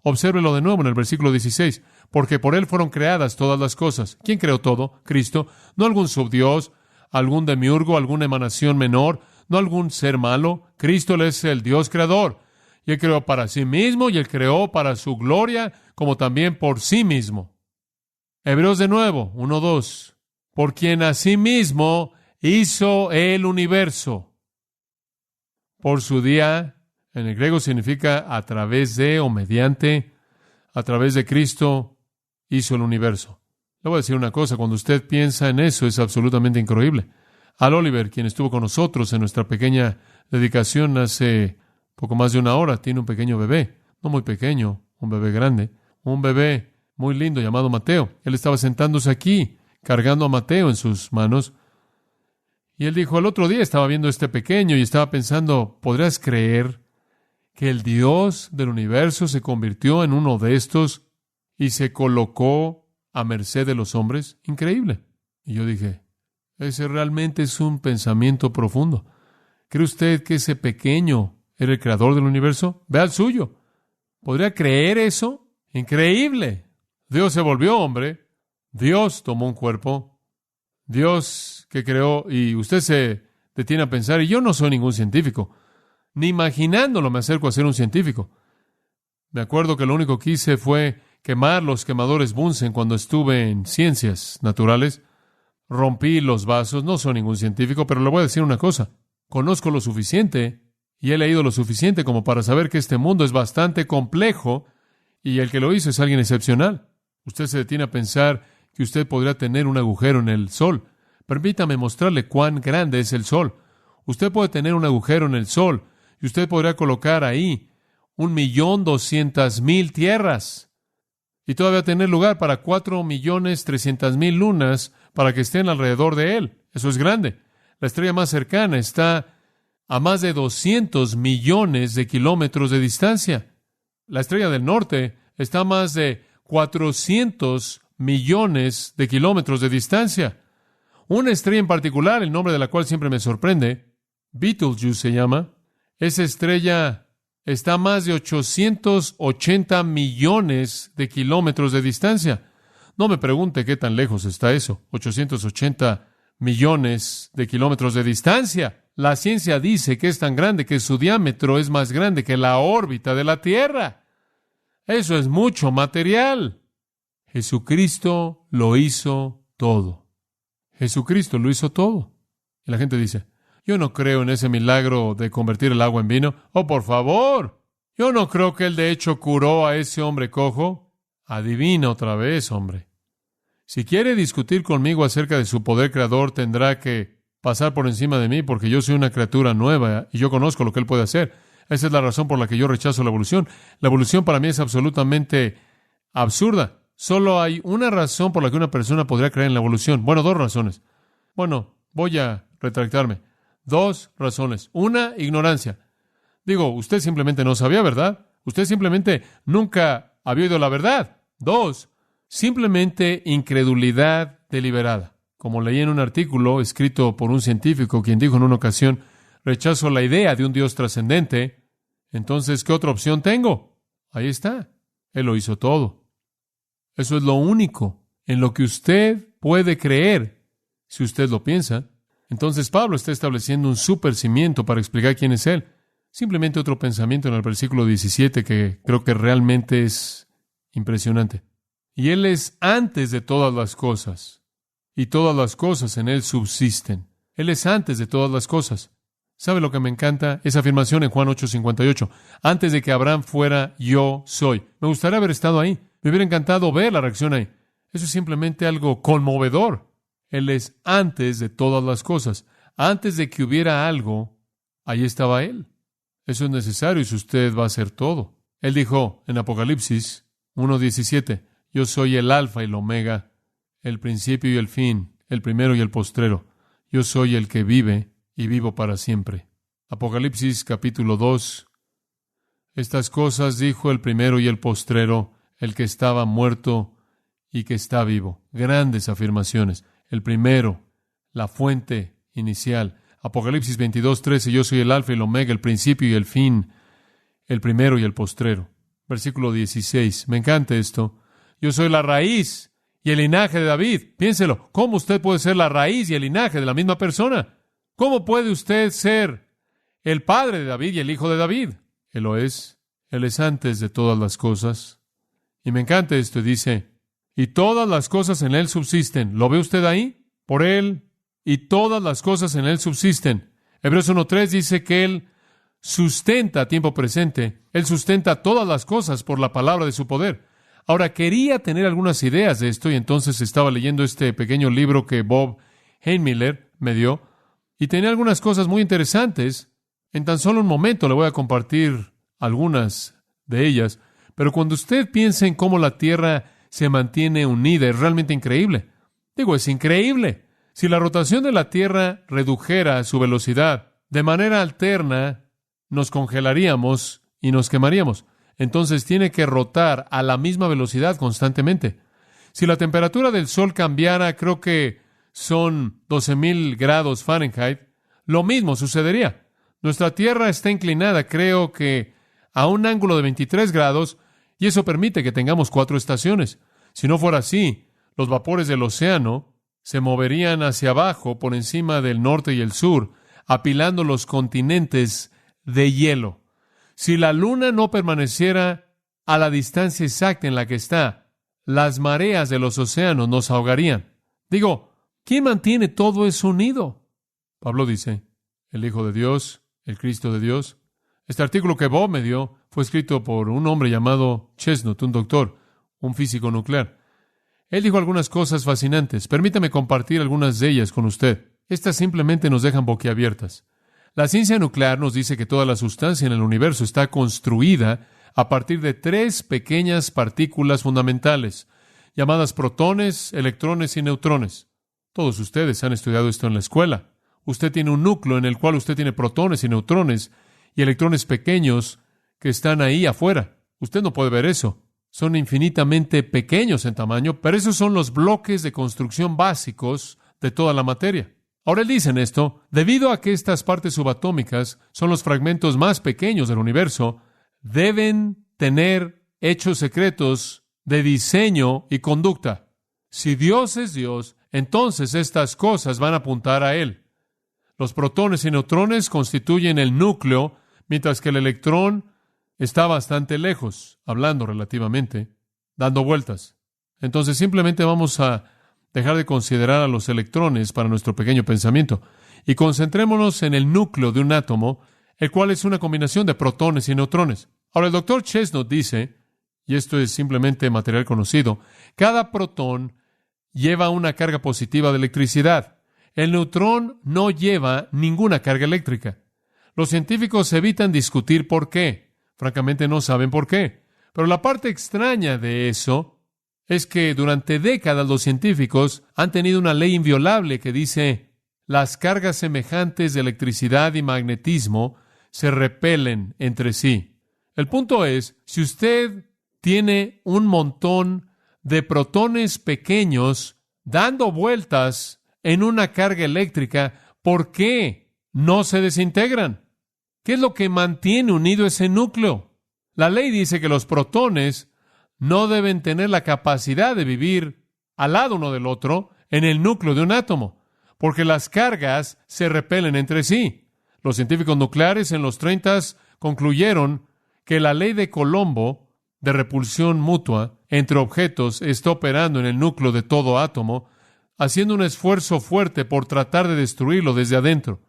Obsérvelo de nuevo en el versículo 16. Porque por Él fueron creadas todas las cosas. ¿Quién creó todo? Cristo. No algún subdios, algún demiurgo, alguna emanación menor, no algún ser malo. Cristo es el Dios creador. Y Él creó para sí mismo, y Él creó para su gloria, como también por sí mismo. Hebreos de nuevo, 1:2. Por quien asimismo hizo el universo. Por su día, en el griego significa a través de o mediante, a través de Cristo hizo el universo. Le voy a decir una cosa, cuando usted piensa en eso es absolutamente increíble. Al Oliver, quien estuvo con nosotros en nuestra pequeña dedicación hace poco más de una hora, tiene un pequeño bebé, no muy pequeño, un bebé grande, un bebé muy lindo llamado Mateo. Él estaba sentándose aquí, cargando a Mateo en sus manos, y él dijo, el otro día estaba viendo a este pequeño y estaba pensando, ¿podrías creer que el Dios del universo se convirtió en uno de estos y se colocó a merced de los hombres? Increíble. Y yo dije, ese realmente es un pensamiento profundo. ¿Cree usted que ese pequeño era el creador del universo? Ve al suyo. ¿Podría creer eso? Increíble. Dios se volvió hombre. Dios tomó un cuerpo. Dios que creó, y usted se detiene a pensar, y yo no soy ningún científico. Ni imaginándolo me acerco a ser un científico. Me acuerdo que lo único que hice fue quemar los quemadores Bunsen cuando estuve en ciencias naturales. rompí los vasos. No soy ningún científico, pero le voy a decir una cosa. Conozco lo suficiente y he leído lo suficiente como para saber que este mundo es bastante complejo y el que lo hizo es alguien excepcional. Usted se detiene a pensar que usted podría tener un agujero en el Sol. Permítame mostrarle cuán grande es el Sol. Usted puede tener un agujero en el Sol y usted podría colocar ahí 1,200,000 tierras y todavía tener lugar para 4,300,000 lunas para que estén alrededor de él. Eso es grande. La estrella más cercana está a más de 200 millones de kilómetros de distancia. La estrella del norte está a más de 400 millones de kilómetros de distancia. Una estrella en particular, el nombre de la cual siempre me sorprende, Betelgeuse se llama, esa estrella está a más de 880 millones de kilómetros de distancia. No me pregunte qué tan lejos está eso, 880 millones de kilómetros de distancia. La ciencia dice que es tan grande que su diámetro es más grande que la órbita de la Tierra. Eso es mucho material. Jesucristo lo hizo todo. Jesucristo lo hizo todo. Y la gente dice, yo no creo en ese milagro de convertir el agua en vino. Oh, por favor. Yo no creo que él de hecho curó a ese hombre cojo. Adivina otra vez, hombre. Si quiere discutir conmigo acerca de su poder creador, tendrá que pasar por encima de mí porque yo soy una criatura nueva y yo conozco lo que él puede hacer. Esa es la razón por la que yo rechazo la evolución. La evolución para mí es absolutamente absurda. Solo hay una razón por la que una persona podría creer en la evolución. Bueno, dos razones. Bueno, voy a retractarme. Dos razones. Una, ignorancia. Digo, usted simplemente no sabía, ¿verdad? Usted simplemente nunca había oído la verdad. Dos, simplemente incredulidad deliberada. Como leí en un artículo escrito por un científico quien dijo en una ocasión, rechazo la idea de un Dios trascendente. Entonces, ¿qué otra opción tengo? Ahí está. Él lo hizo todo. Eso es lo único en lo que usted puede creer, si usted lo piensa. Entonces Pablo está estableciendo un super cimiento para explicar quién es Él. Simplemente otro pensamiento en el versículo 17 que creo que realmente es impresionante. Y Él es antes de todas las cosas, y todas las cosas en Él subsisten. Él es antes de todas las cosas. ¿Sabe lo que me encanta? Esa afirmación en Juan 8:58. Antes de que Abraham fuera, yo soy. Me gustaría haber estado ahí. Me hubiera encantado ver la reacción ahí. Eso es simplemente algo conmovedor. Él es antes de todas las cosas. Antes de que hubiera algo, ahí estaba Él. Eso es necesario si usted va a hacer todo. Él dijo en Apocalipsis 1:17, yo soy el alfa y el omega, el principio y el fin, el primero y el postrero. Yo soy el que vive y vivo para siempre. Apocalipsis capítulo 2. Estas cosas dijo el primero y el postrero, el que estaba muerto y que está vivo. Grandes afirmaciones. El primero, la fuente inicial. Apocalipsis 22:13, yo soy el alfa y el omega, el principio y el fin, el primero y el postrero. Versículo 16, me encanta esto. Yo soy la raíz y el linaje de David. Piénselo, ¿cómo usted puede ser la raíz y el linaje de la misma persona? ¿Cómo puede usted ser el padre de David y el hijo de David? Él lo es. Él es antes de todas las cosas. Y me encanta esto, dice, y todas las cosas en Él subsisten. ¿Lo ve usted ahí? Por Él, y todas las cosas en Él subsisten. Hebreos 1:3 dice que Él sustenta a tiempo presente. Él sustenta todas las cosas por la palabra de su poder. Ahora, quería tener algunas ideas de esto y entonces estaba leyendo este pequeño libro que Bob Heinmiller me dio y tenía algunas cosas muy interesantes. En tan solo un momento le voy a compartir algunas de ellas. Pero cuando usted piensa en cómo la Tierra se mantiene unida, es realmente increíble. Digo, es increíble. Si la rotación de la Tierra redujera su velocidad de manera alterna, nos congelaríamos y nos quemaríamos. Entonces tiene que rotar a la misma velocidad constantemente. Si la temperatura del Sol cambiara, creo que son 12,000 grados Fahrenheit, lo mismo sucedería. Nuestra Tierra está inclinada, creo que a un ángulo de 23 grados, y eso permite que tengamos 4 estaciones. Si no fuera así, los vapores del océano se moverían hacia abajo por encima del norte y el sur, apilando los continentes de hielo. Si la luna no permaneciera a la distancia exacta en la que está, las mareas de los océanos nos ahogarían. Digo, ¿Quién mantiene todo eso unido? Pablo dice, el Hijo de Dios, el Cristo de Dios. Este artículo que Bob me dio fue escrito por un hombre llamado Chestnut, un doctor, un físico nuclear. Él dijo algunas cosas fascinantes. Permítame compartir algunas de ellas con usted. Estas simplemente nos dejan boquiabiertas. La ciencia nuclear nos dice que toda la sustancia en el universo está construida a partir de 3 pequeñas partículas fundamentales, llamadas protones, electrones y neutrones. Todos ustedes han estudiado esto en la escuela. Usted tiene un núcleo en el cual usted tiene protones y neutrones y electrones pequeños que están ahí afuera. Usted no puede ver eso. Son infinitamente pequeños en tamaño, pero esos son los bloques de construcción básicos de toda la materia. Ahora él dice en esto, debido a que estas partes subatómicas son los fragmentos más pequeños del universo, deben tener hechos secretos de diseño y conducta. Si Dios es Dios, entonces estas cosas van a apuntar a Él. Los protones y neutrones constituyen el núcleo, mientras que el electrón está bastante lejos, hablando relativamente, dando vueltas. Entonces simplemente vamos a dejar de considerar a los electrones para nuestro pequeño pensamiento y concentrémonos en el núcleo de un átomo, el cual es una combinación de protones y neutrones. Ahora el doctor Chestnut dice, y esto es simplemente material conocido, cada protón lleva una carga positiva de electricidad. El neutrón no lleva ninguna carga eléctrica. Los científicos evitan discutir por qué. Francamente no saben por qué. Pero la parte extraña de eso es que durante décadas los científicos han tenido una ley inviolable que dice las cargas semejantes de electricidad y magnetismo se repelen entre sí. El punto es, si usted tiene un montón de protones pequeños dando vueltas en una carga eléctrica, ¿por qué no se desintegran? ¿Qué es lo que mantiene unido ese núcleo? La ley dice que los protones no deben tener la capacidad de vivir al lado uno del otro en el núcleo de un átomo, porque las cargas se repelen entre sí. Los científicos nucleares en los 30 concluyeron que la ley de Colombo de repulsión mutua entre objetos está operando en el núcleo de todo átomo, haciendo un esfuerzo fuerte por tratar de destruirlo desde adentro.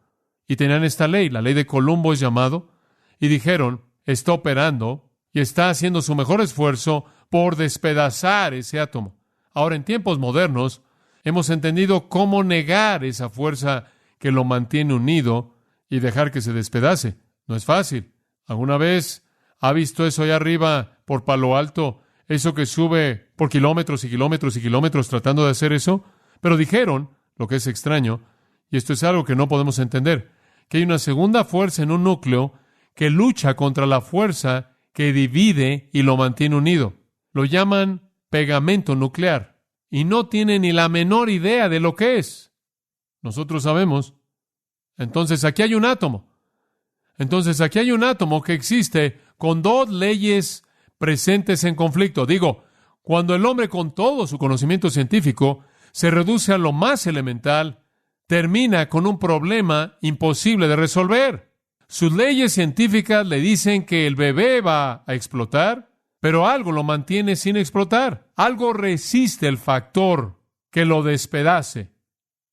Y tenían esta ley, la ley de Colombo es llamado, y dijeron, está operando y está haciendo su mejor esfuerzo por despedazar ese átomo. Ahora, en tiempos modernos, hemos entendido cómo negar esa fuerza que lo mantiene unido y dejar que se despedace. No es fácil. ¿Alguna vez ha visto eso allá arriba por Palo Alto? Eso que sube por kilómetros y kilómetros y kilómetros tratando de hacer eso. Pero dijeron, lo que es extraño, y esto es algo que no podemos entender, que hay una segunda fuerza en un núcleo que lucha contra la fuerza que divide y lo mantiene unido. Lo llaman pegamento nuclear y no tienen ni la menor idea de lo que es. Nosotros sabemos. Entonces aquí hay un átomo. Entonces aquí hay un átomo que existe con 2 leyes presentes en conflicto. Digo, cuando el hombre con todo su conocimiento científico se reduce a lo más elemental, termina con un problema imposible de resolver. Sus leyes científicas le dicen que el bebé va a explotar, pero algo lo mantiene sin explotar. Algo resiste el factor que lo despedace.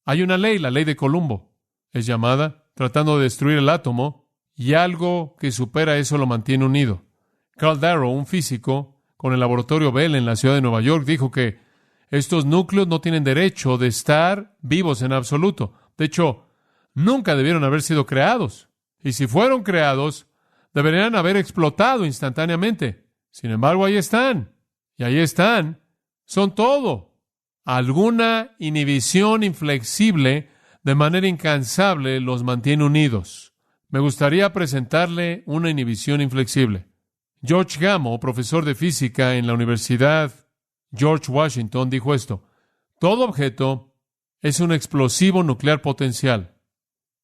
Hay una ley, la ley de Colombo, es llamada, tratando de destruir el átomo, y algo que supera eso lo mantiene unido. Carl Darrow, un físico con el laboratorio Bell en la ciudad de Nueva York, dijo que estos núcleos no tienen derecho de estar vivos en absoluto. De hecho, nunca debieron haber sido creados. Y si fueron creados, deberían haber explotado instantáneamente. Sin embargo, ahí están. Y ahí están. Son todo. Alguna inhibición inflexible, de manera incansable, los mantiene unidos. Me gustaría presentarle una inhibición inflexible. George Gamow, profesor de física en la Universidad George Washington, dijo esto: todo objeto es un explosivo nuclear potencial,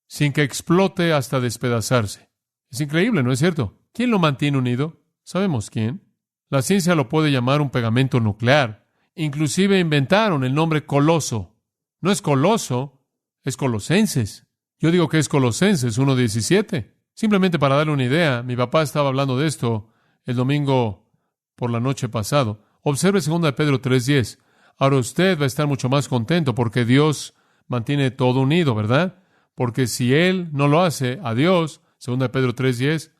sin que explote hasta despedazarse. Es increíble, ¿no es cierto? ¿Quién lo mantiene unido? Sabemos quién. La ciencia lo puede llamar un pegamento nuclear. Inclusive inventaron el nombre coloso. No es coloso, es Colosenses. Yo digo que es Colosenses 1:17. Simplemente para darle una idea, mi papá estaba hablando de esto el domingo por la noche pasado. Observe 2 Pedro 3:10. Ahora usted va a estar mucho más contento porque Dios mantiene todo unido, ¿verdad? Porque si Él no lo hace, adiós, 2 Pedro 3:10,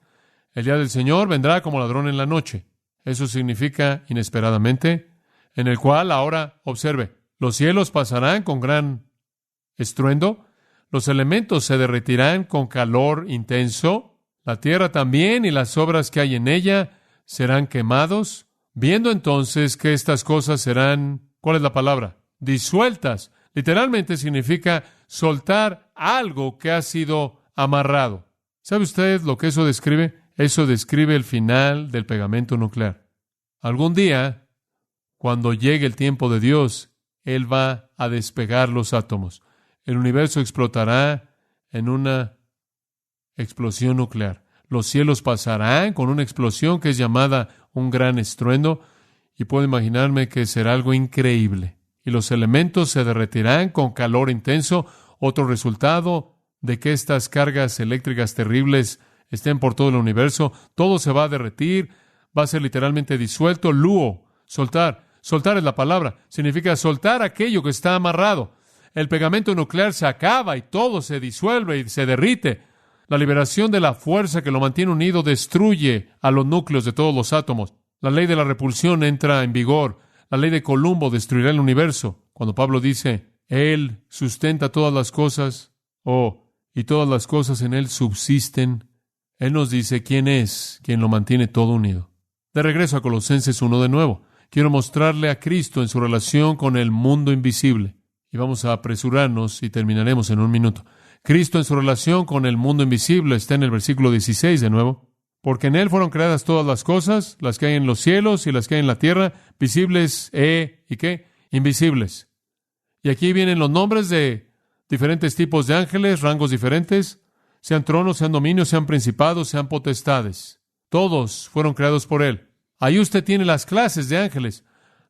el día del Señor vendrá como ladrón en la noche. Eso significa inesperadamente, en el cual ahora, observe, los cielos pasarán con gran estruendo, los elementos se derretirán con calor intenso, la tierra también y las obras que hay en ella serán quemados, viendo entonces que estas cosas serán, ¿cuál es la palabra? Disueltas. Literalmente significa soltar algo que ha sido amarrado. ¿Sabe usted lo que eso describe? Eso describe el final del pegamento nuclear. Algún día, cuando llegue el tiempo de Dios, Él va a despegar los átomos. El universo explotará en una explosión nuclear. Los cielos pasarán con una explosión que es llamada un gran estruendo, y puedo imaginarme que será algo increíble. Y los elementos se derretirán con calor intenso. Otro resultado de que estas cargas eléctricas terribles estén por todo el universo, todo se va a derretir, va a ser literalmente disuelto. Luo, soltar. Soltar es la palabra. Significa soltar aquello que está amarrado. El pegamento nuclear se acaba y todo se disuelve y se derrite. La liberación de la fuerza que lo mantiene unido destruye a los núcleos de todos los átomos. La ley de la repulsión entra en vigor. La ley de Columbo destruirá el universo. Cuando Pablo dice, Él sustenta todas las cosas, y todas las cosas en Él subsisten, Él nos dice quién es quien lo mantiene todo unido. De regreso a Colosenses 1 de nuevo. Quiero mostrarle a Cristo en su relación con el mundo invisible. Y vamos a apresurarnos y terminaremos en un minuto. Cristo en su relación con el mundo invisible está en el versículo 16 de nuevo. Porque en Él fueron creadas todas las cosas, las que hay en los cielos y las que hay en la tierra, visibles ¿y qué? Invisibles. Y aquí vienen los nombres de diferentes tipos de ángeles, rangos diferentes, sean tronos, sean dominios, sean principados, sean potestades. Todos fueron creados por Él. Ahí usted tiene las clases de ángeles.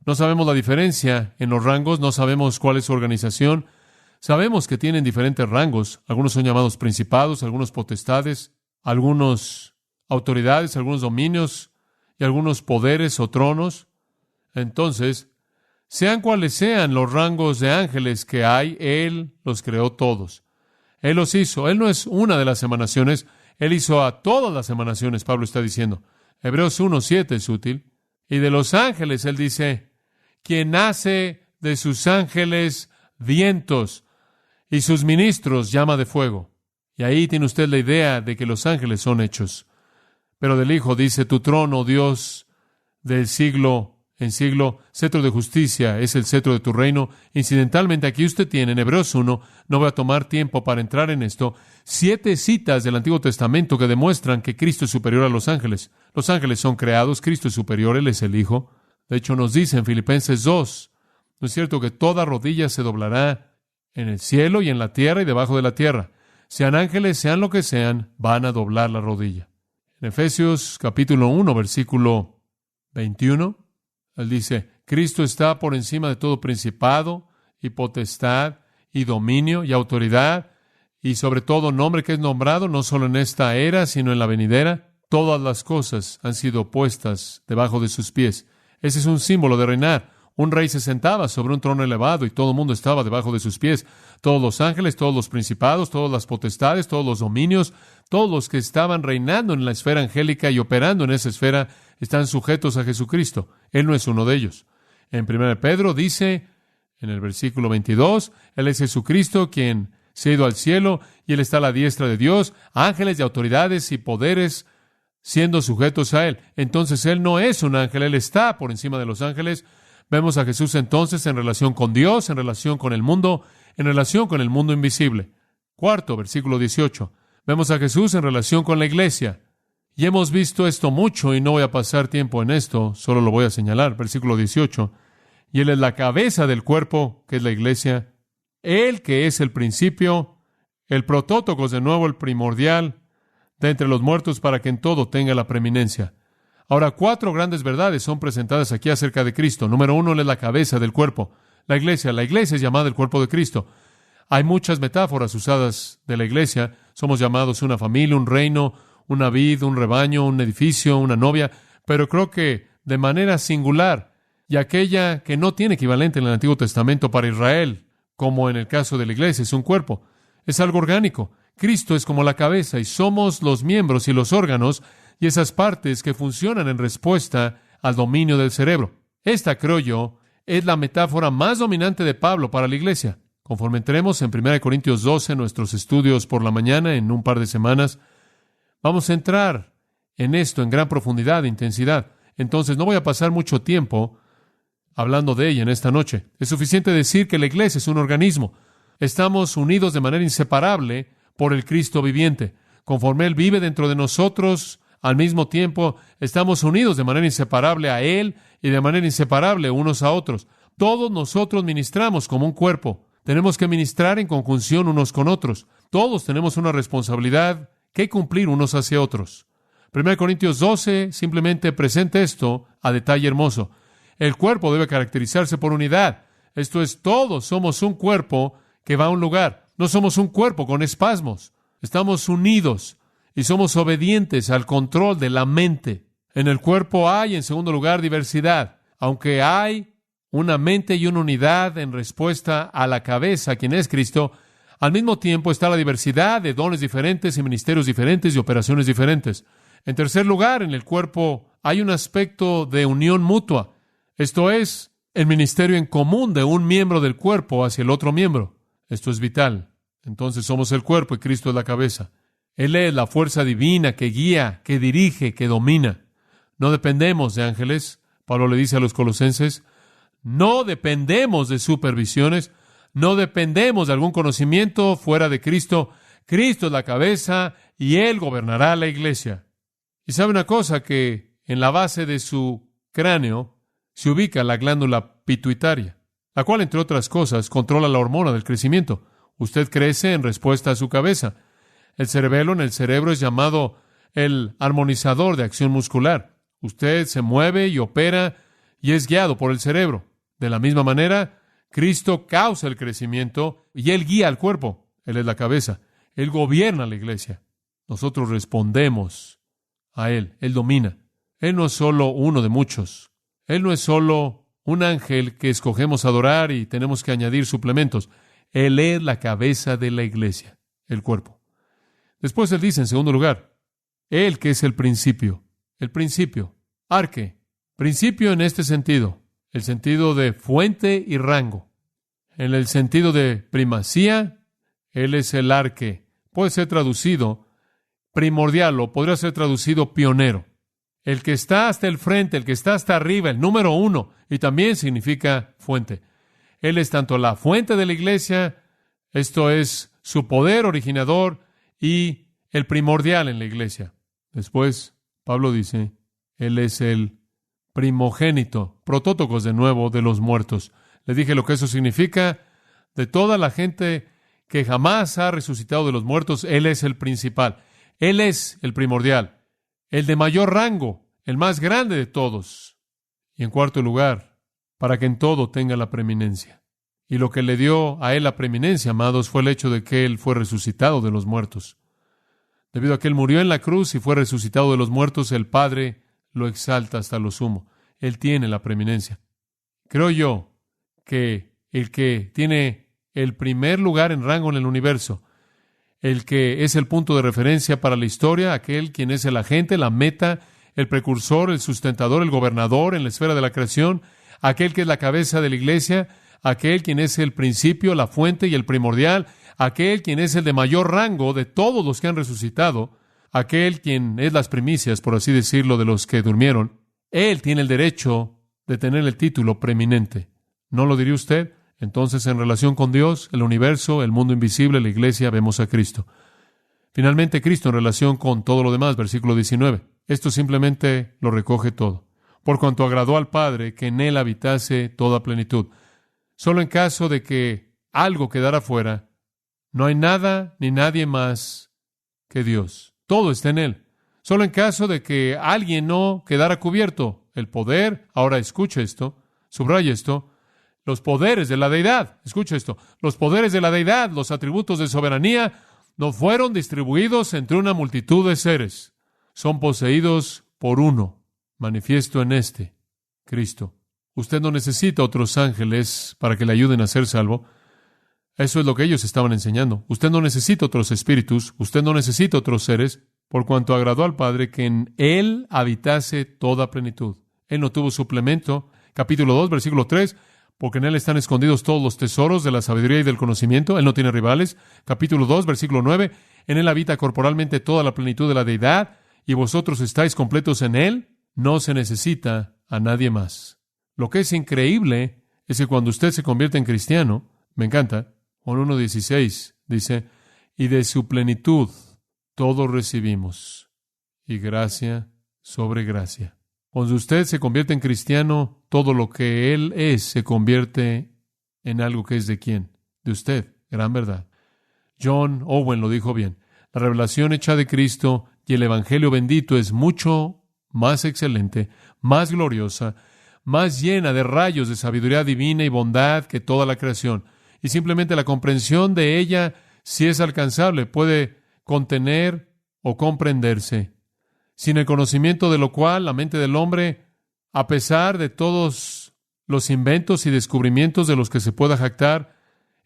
No sabemos la diferencia en los rangos, no sabemos cuál es su organización. Sabemos que tienen diferentes rangos. Algunos son llamados principados, algunos potestades, algunos autoridades, algunos dominios y algunos poderes o tronos. Entonces, sean cuales sean los rangos de ángeles que hay, Él los creó todos. Él los hizo. Él no es una de las emanaciones. Él hizo a todas las emanaciones, Pablo está diciendo. Hebreos 1:7 es útil. Y de los ángeles, Él dice, quien hace de sus ángeles vientos y sus ministros llama de fuego. Y ahí tiene usted la idea de que los ángeles son hechos. Pero del Hijo dice, tu trono, Dios, del siglo en siglo, cetro de justicia es el cetro de tu reino. Incidentalmente, aquí usted tiene, en Hebreos 1, no voy a tomar tiempo para entrar en esto, 7 citas del Antiguo Testamento que demuestran que Cristo es superior a los ángeles. Los ángeles son creados, Cristo es superior, Él es el Hijo. De hecho, nos dice en Filipenses 2, ¿no es cierto que toda rodilla se doblará en el cielo y en la tierra y debajo de la tierra? Sean ángeles, sean lo que sean, van a doblar la rodilla. En Efesios capítulo 1, versículo 21, Él dice, Cristo está por encima de todo principado y potestad y dominio y autoridad y sobre todo nombre que es nombrado, no solo en esta era, sino en la venidera. Todas las cosas han sido puestas debajo de sus pies. Ese es un símbolo de reinar. Un rey se sentaba sobre un trono elevado y todo el mundo estaba debajo de sus pies. Todos los ángeles, todos los principados, todas las potestades, todos los dominios, todos los que estaban reinando en la esfera angélica y operando en esa esfera están sujetos a Jesucristo. Él no es uno de ellos. En 1 Pedro dice, en el versículo 22, Él es Jesucristo quien se ha ido al cielo y Él está a la diestra de Dios, ángeles y autoridades y poderes siendo sujetos a Él. Entonces Él no es un ángel, Él está por encima de los ángeles. Vemos a Jesús entonces en relación con Dios, en relación con el mundo, en relación con el mundo invisible. Cuarto, versículo 18. Vemos a Jesús en relación con la iglesia. Y hemos visto esto mucho y no voy a pasar tiempo en esto, solo lo voy a señalar. Versículo 18. Y Él es la cabeza del cuerpo, que es la iglesia. Él que es el principio, el protótocos, de nuevo el primordial, de entre los muertos para que en todo tenga la preeminencia. Ahora, 4 grandes verdades son presentadas aquí acerca de Cristo. Número 1, Él es la cabeza del cuerpo. La iglesia es llamada el cuerpo de Cristo. Hay muchas metáforas usadas de la iglesia. Somos llamados una familia, un reino, una vid, un rebaño, un edificio, una novia. Pero creo que de manera singular, y aquella que no tiene equivalente en el Antiguo Testamento para Israel, como en el caso de la iglesia, es un cuerpo. Es algo orgánico. Cristo es como la cabeza y somos los miembros y los órganos y esas partes que funcionan en respuesta al dominio del cerebro. Esta, creo yo, es la metáfora más dominante de Pablo para la iglesia. Conforme entremos en 1 Corintios 12, nuestros estudios por la mañana, en un par de semanas, vamos a entrar en esto en gran profundidad e intensidad. Entonces, no voy a pasar mucho tiempo hablando de ella en esta noche. Es suficiente decir que la iglesia es un organismo. Estamos unidos de manera inseparable por el Cristo viviente. Conforme Él vive dentro de nosotros, al mismo tiempo, estamos unidos de manera inseparable a Él y de manera inseparable unos a otros. Todos nosotros ministramos como un cuerpo. Tenemos que ministrar en conjunción unos con otros. Todos tenemos una responsabilidad que cumplir unos hacia otros. 1 Corintios 12 simplemente presenta esto a detalle hermoso. El cuerpo debe caracterizarse por unidad. Esto es, todos somos un cuerpo que va a un lugar. No somos un cuerpo con espasmos. Estamos unidos y somos obedientes al control de la mente. En el cuerpo hay, en segundo lugar, diversidad. Aunque hay una mente y una unidad en respuesta a la cabeza, quien es Cristo, al mismo tiempo está la diversidad de dones diferentes y ministerios diferentes y operaciones diferentes. En tercer lugar, en el cuerpo hay un aspecto de unión mutua. Esto es, el ministerio en común de un miembro del cuerpo hacia el otro miembro. Esto es vital. Entonces somos el cuerpo y Cristo es la cabeza. Él es la fuerza divina que guía, que dirige, que domina. No dependemos de ángeles. Pablo le dice a los colosenses, no dependemos de supervisiones, no dependemos de algún conocimiento fuera de Cristo. Cristo es la cabeza y Él gobernará la iglesia. Y sabe una cosa, que en la base de su cráneo se ubica la glándula pituitaria, la cual, entre otras cosas, controla la hormona del crecimiento. Usted crece en respuesta a su cabeza. El cerebelo en el cerebro es llamado el armonizador de acción muscular. Usted se mueve y opera y es guiado por el cerebro. De la misma manera, Cristo causa el crecimiento y Él guía al cuerpo. Él es la cabeza. Él gobierna la iglesia. Nosotros respondemos a Él. Él domina. Él no es solo uno de muchos. Él no es solo un ángel que escogemos adorar y tenemos que añadir suplementos. Él es la cabeza de la iglesia, el cuerpo. Después Él dice, en segundo lugar, Él que es el principio, arque, principio en este sentido, el sentido de fuente y rango. En el sentido de primacía, Él es el arque. Puede ser traducido primordial o podría ser traducido pionero. El que está hasta el frente, el que está hasta arriba, el número uno, y también significa fuente. Él es tanto la fuente de la iglesia, esto es su poder originador, y el primordial en la iglesia. Después, Pablo dice, Él es el primogénito, protótocos de nuevo de los muertos. Le dije lo que eso significa. De toda la gente que jamás ha resucitado de los muertos, Él es el principal. Él es el primordial, el de mayor rango, el más grande de todos. Y en cuarto lugar, para que en todo tenga la preeminencia. Y lo que le dio a Él la preeminencia, amados, fue el hecho de que Él fue resucitado de los muertos. Debido a que Él murió en la cruz y fue resucitado de los muertos, el Padre lo exalta hasta lo sumo. Él tiene la preeminencia. Creo yo que el que tiene el primer lugar en rango en el universo, el que es el punto de referencia para la historia, aquel quien es el agente, la meta, el precursor, el sustentador, el gobernador en la esfera de la creación, aquel que es la cabeza de la iglesia, aquel quien es el principio, la fuente y el primordial, aquel quien es el de mayor rango de todos los que han resucitado, aquel quien es las primicias, por así decirlo, de los que durmieron. Él tiene el derecho de tener el título preeminente. ¿No lo diría usted? Entonces, en relación con Dios, el universo, el mundo invisible, la iglesia, vemos a Cristo. Finalmente, Cristo en relación con todo lo demás, versículo 19. Esto simplemente lo recoge todo. Por cuanto agradó al Padre que en Él habitase toda plenitud. Solo en caso de que algo quedara fuera, no hay nada ni nadie más que Dios. Todo está en Él. Solo en caso de que alguien no quedara cubierto, el poder, ahora escucha esto, subraya esto, los poderes de la deidad, escucha esto, los poderes de la deidad, los atributos de soberanía, no fueron distribuidos entre una multitud de seres. Son poseídos por uno, manifiesto en Cristo. Usted no necesita otros ángeles para que le ayuden a ser salvo. Eso es lo que ellos estaban enseñando. Usted no necesita otros espíritus, usted no necesita otros seres, por cuanto agradó al Padre que en Él habitase toda plenitud. Él no tuvo suplemento. Capítulo 2, versículo 3, porque en Él están escondidos todos los tesoros de la sabiduría y del conocimiento. Él no tiene rivales. Capítulo 2, versículo 9, en Él habita corporalmente toda la plenitud de la deidad, y vosotros estáis completos en Él. No se necesita a nadie más. Lo que es increíble es que cuando usted se convierte en cristiano, me encanta, Juan 1:16 dice, y de su plenitud todos recibimos, y gracia sobre gracia. Cuando usted se convierte en cristiano, todo lo que Él es se convierte en algo que es de quién, de usted. Gran verdad. John Owen lo dijo bien. La revelación hecha de Cristo y el Evangelio bendito es mucho más excelente, más gloriosa, más llena de rayos de sabiduría divina y bondad que toda la creación. Y simplemente la comprensión de ella, si es alcanzable, puede contener o comprenderse. Sin el conocimiento de lo cual la mente del hombre, a pesar de todos los inventos y descubrimientos de los que se pueda jactar,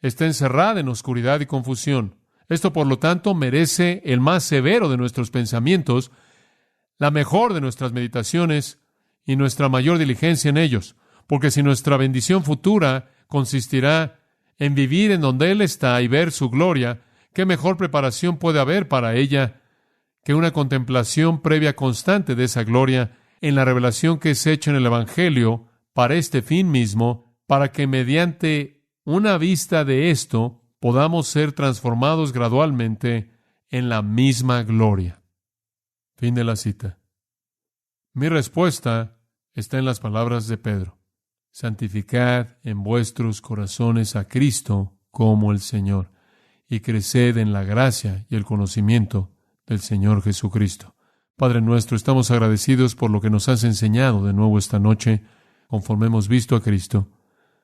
está encerrada en oscuridad y confusión. Esto, por lo tanto, merece el más severo de nuestros pensamientos, la mejor de nuestras meditaciones y nuestra mayor diligencia en ellos, porque si nuestra bendición futura consistirá en vivir en donde Él está y ver su gloria, ¿qué mejor preparación puede haber para ella que una contemplación previa constante de esa gloria en la revelación que es hecha en el Evangelio para este fin mismo, para que mediante una vista de esto podamos ser transformados gradualmente en la misma gloria? Fin de la cita. Mi respuesta está en las palabras de Pedro. Santificad en vuestros corazones a Cristo como el Señor, y creced en la gracia y el conocimiento del Señor Jesucristo. Padre nuestro, estamos agradecidos por lo que nos has enseñado de nuevo esta noche, conforme hemos visto a Cristo.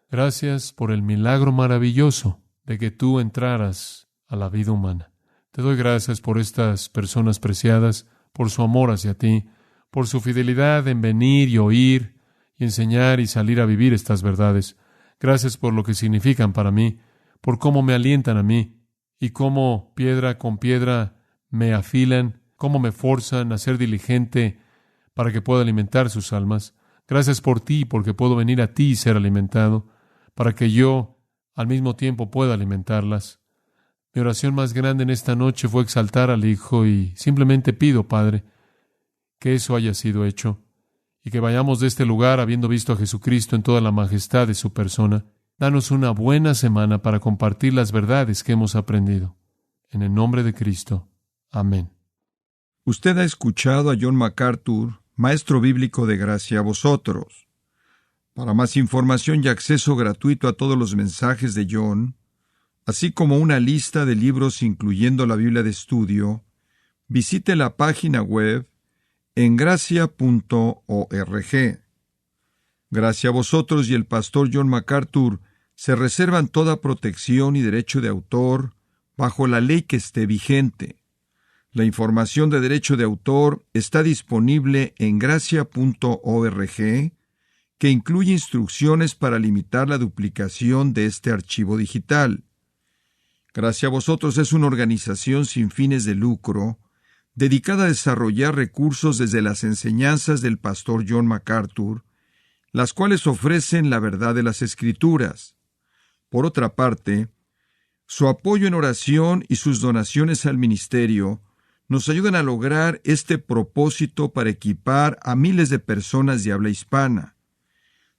Gracias por el milagro maravilloso de que tú entraras a la vida humana. Te doy gracias por estas personas preciadas, por su amor hacia ti, por su fidelidad en venir y oír y enseñar y salir a vivir estas verdades. Gracias por lo que significan para mí, por cómo me alientan a mí y cómo piedra con piedra me afilan, cómo me forzan a ser diligente para que pueda alimentar sus almas. Gracias por ti, porque puedo venir a ti y ser alimentado, para que yo al mismo tiempo pueda alimentarlas. Mi oración más grande en esta noche fue exaltar al Hijo y simplemente pido, Padre, que eso haya sido hecho y que vayamos de este lugar habiendo visto a Jesucristo en toda la majestad de su persona. Danos una buena semana para compartir las verdades que hemos aprendido. En el nombre de Cristo. Amén. Usted ha escuchado a John MacArthur, maestro bíblico de gracia a vosotros. Para más información y acceso gratuito a todos los mensajes de John, así como una lista de libros incluyendo la Biblia de estudio, visite la página web en gracia.org. Gracia a vosotros y el pastor John MacArthur se reservan toda protección y derecho de autor bajo la ley que esté vigente. La información de derecho de autor está disponible en gracia.org, que incluye instrucciones para limitar la duplicación de este archivo digital. Gracia a vosotros es una organización sin fines de lucro, dedicada a desarrollar recursos desde las enseñanzas del pastor John MacArthur, las cuales ofrecen la verdad de las Escrituras. Por otra parte, su apoyo en oración y sus donaciones al ministerio nos ayudan a lograr este propósito para equipar a miles de personas de habla hispana.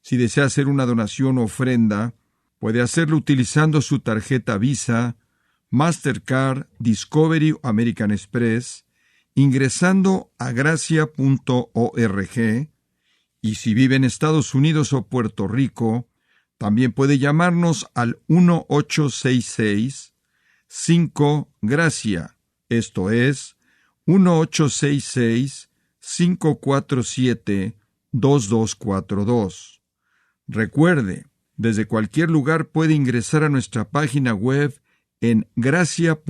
Si desea hacer una donación o ofrenda, puede hacerlo utilizando su tarjeta Visa, Mastercard, Discovery o American Express, ingresando a gracia.org, y si vive en Estados Unidos o Puerto Rico, también puede llamarnos al 1-866-5-GRACIA, esto es, 1-866-547-2242. Recuerde, desde cualquier lugar puede ingresar a nuestra página web en gracia.org.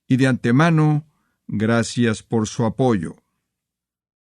Y de antemano, gracias por su apoyo.